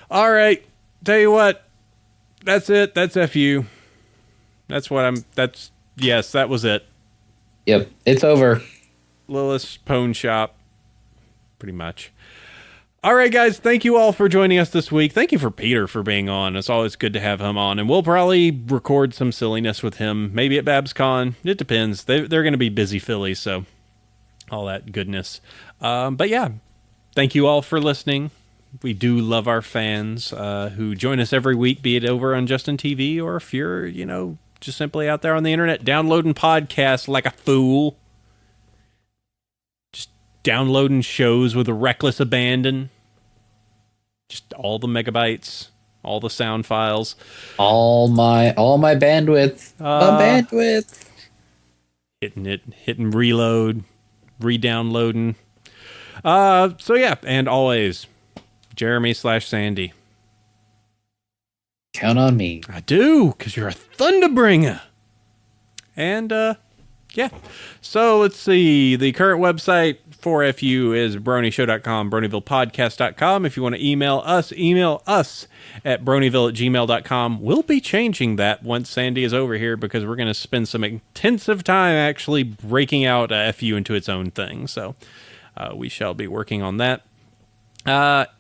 All right. Tell you what. That's it. That's FU. That's what yes, that was it. Yep. It's over. Lilith's Pone Shop. Pretty much. All right, guys. Thank you all for joining us this week. Thank you for Peter for being on. It's always good to have him on. And we'll probably record some silliness with him. Maybe at BabsCon. It depends. They're going to be busy Phillies, so all that goodness. But yeah, thank you all for listening. We do love our fans who join us every week, be it over on Justin TV or if you're, just simply out there on the internet downloading podcasts like a fool. Downloading shows with a reckless abandon. Just all the megabytes, all the sound files. All my bandwidth. Bandwidth. Hitting reload, re-downloading. So yeah, and always, Jeremy/Sandy. Count on me. I do, because you're a Thunderbringer. And, yeah. So let's see. The current website for FU is BronyShow.com, BronyvillePodcast.com. If you want to email us at Bronyville@gmail.com. We'll be changing that once Sandy is over here because we're going to spend some intensive time actually breaking out FU into its own thing. So we shall be working on that.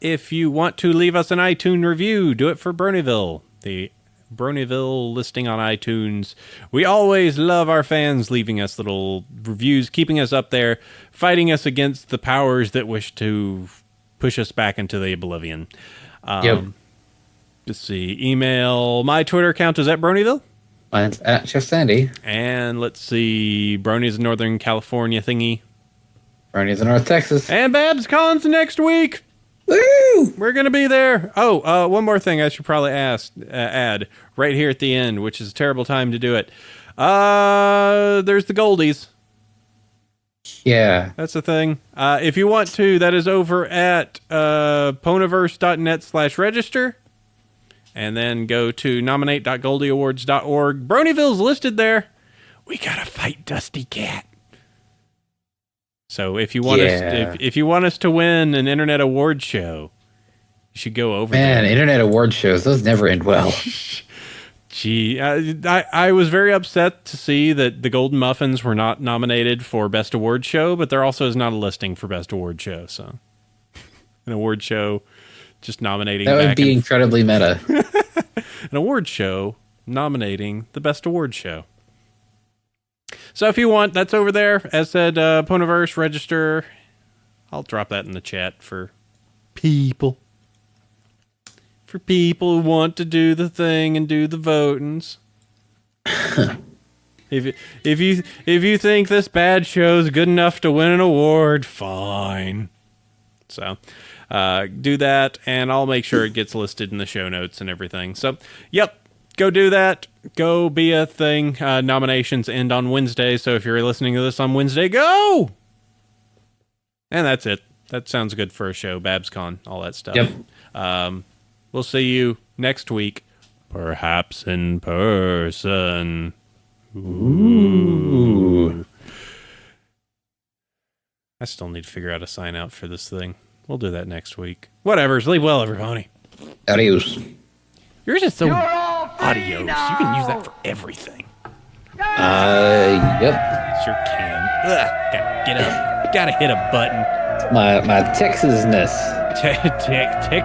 If you want to leave us an iTunes review, do it for Bronyville. The Bronyville listing on iTunes. We always love our fans leaving us little reviews, keeping us up there, fighting us against the powers that wish to push us back into the oblivion. Yep. Let's see. Email. My Twitter account is at Bronyville. Mine's at Chef Sandy. And let's see. Brony's Northern California thingy. Brony's in North Texas. And BabsCon's next week. Woo! We're going to be there. Oh, one more thing I should probably add right here at the end, which is a terrible time to do it. There's the Goldies. Yeah. That's the thing. If you want to, that is over at poniverse.net/register. And then go to nominate.goldieawards.org. Bronyville's listed there. We got to fight Dusty Cat. So if you want us, if you want us to win an internet award show, you should go over there. Man, internet award shows, those never end well. Gee, I was very upset to see that the Golden Muffins were not nominated for Best Award Show, but there also is not a listing for Best Award Show. So an award show just nominating. That would be incredibly meta. An award show nominating the Best Award Show. So if you want, that's over there. As said, Poniverse, register. I'll drop that in the chat for people. For people who want to do the thing and do the votings. If you think this bad show's good enough to win an award, fine. So do that, and I'll make sure it gets listed in the show notes and everything. So, yep. Go do that. Go be a thing. Nominations end on Wednesday, so if you're listening to this on Wednesday, go! And that's it. That sounds good for a show. BabsCon, all that stuff. Yep. We'll see you next week. Perhaps in person. Ooh. I still need to figure out a sign out for this thing. We'll do that next week. Whatever. Sleep well, everybody. Adios. Yours is so adios. You can use that for everything. Yep. Sure can. Ugh, gotta get up. Gotta hit a button. My Texasness. Tick.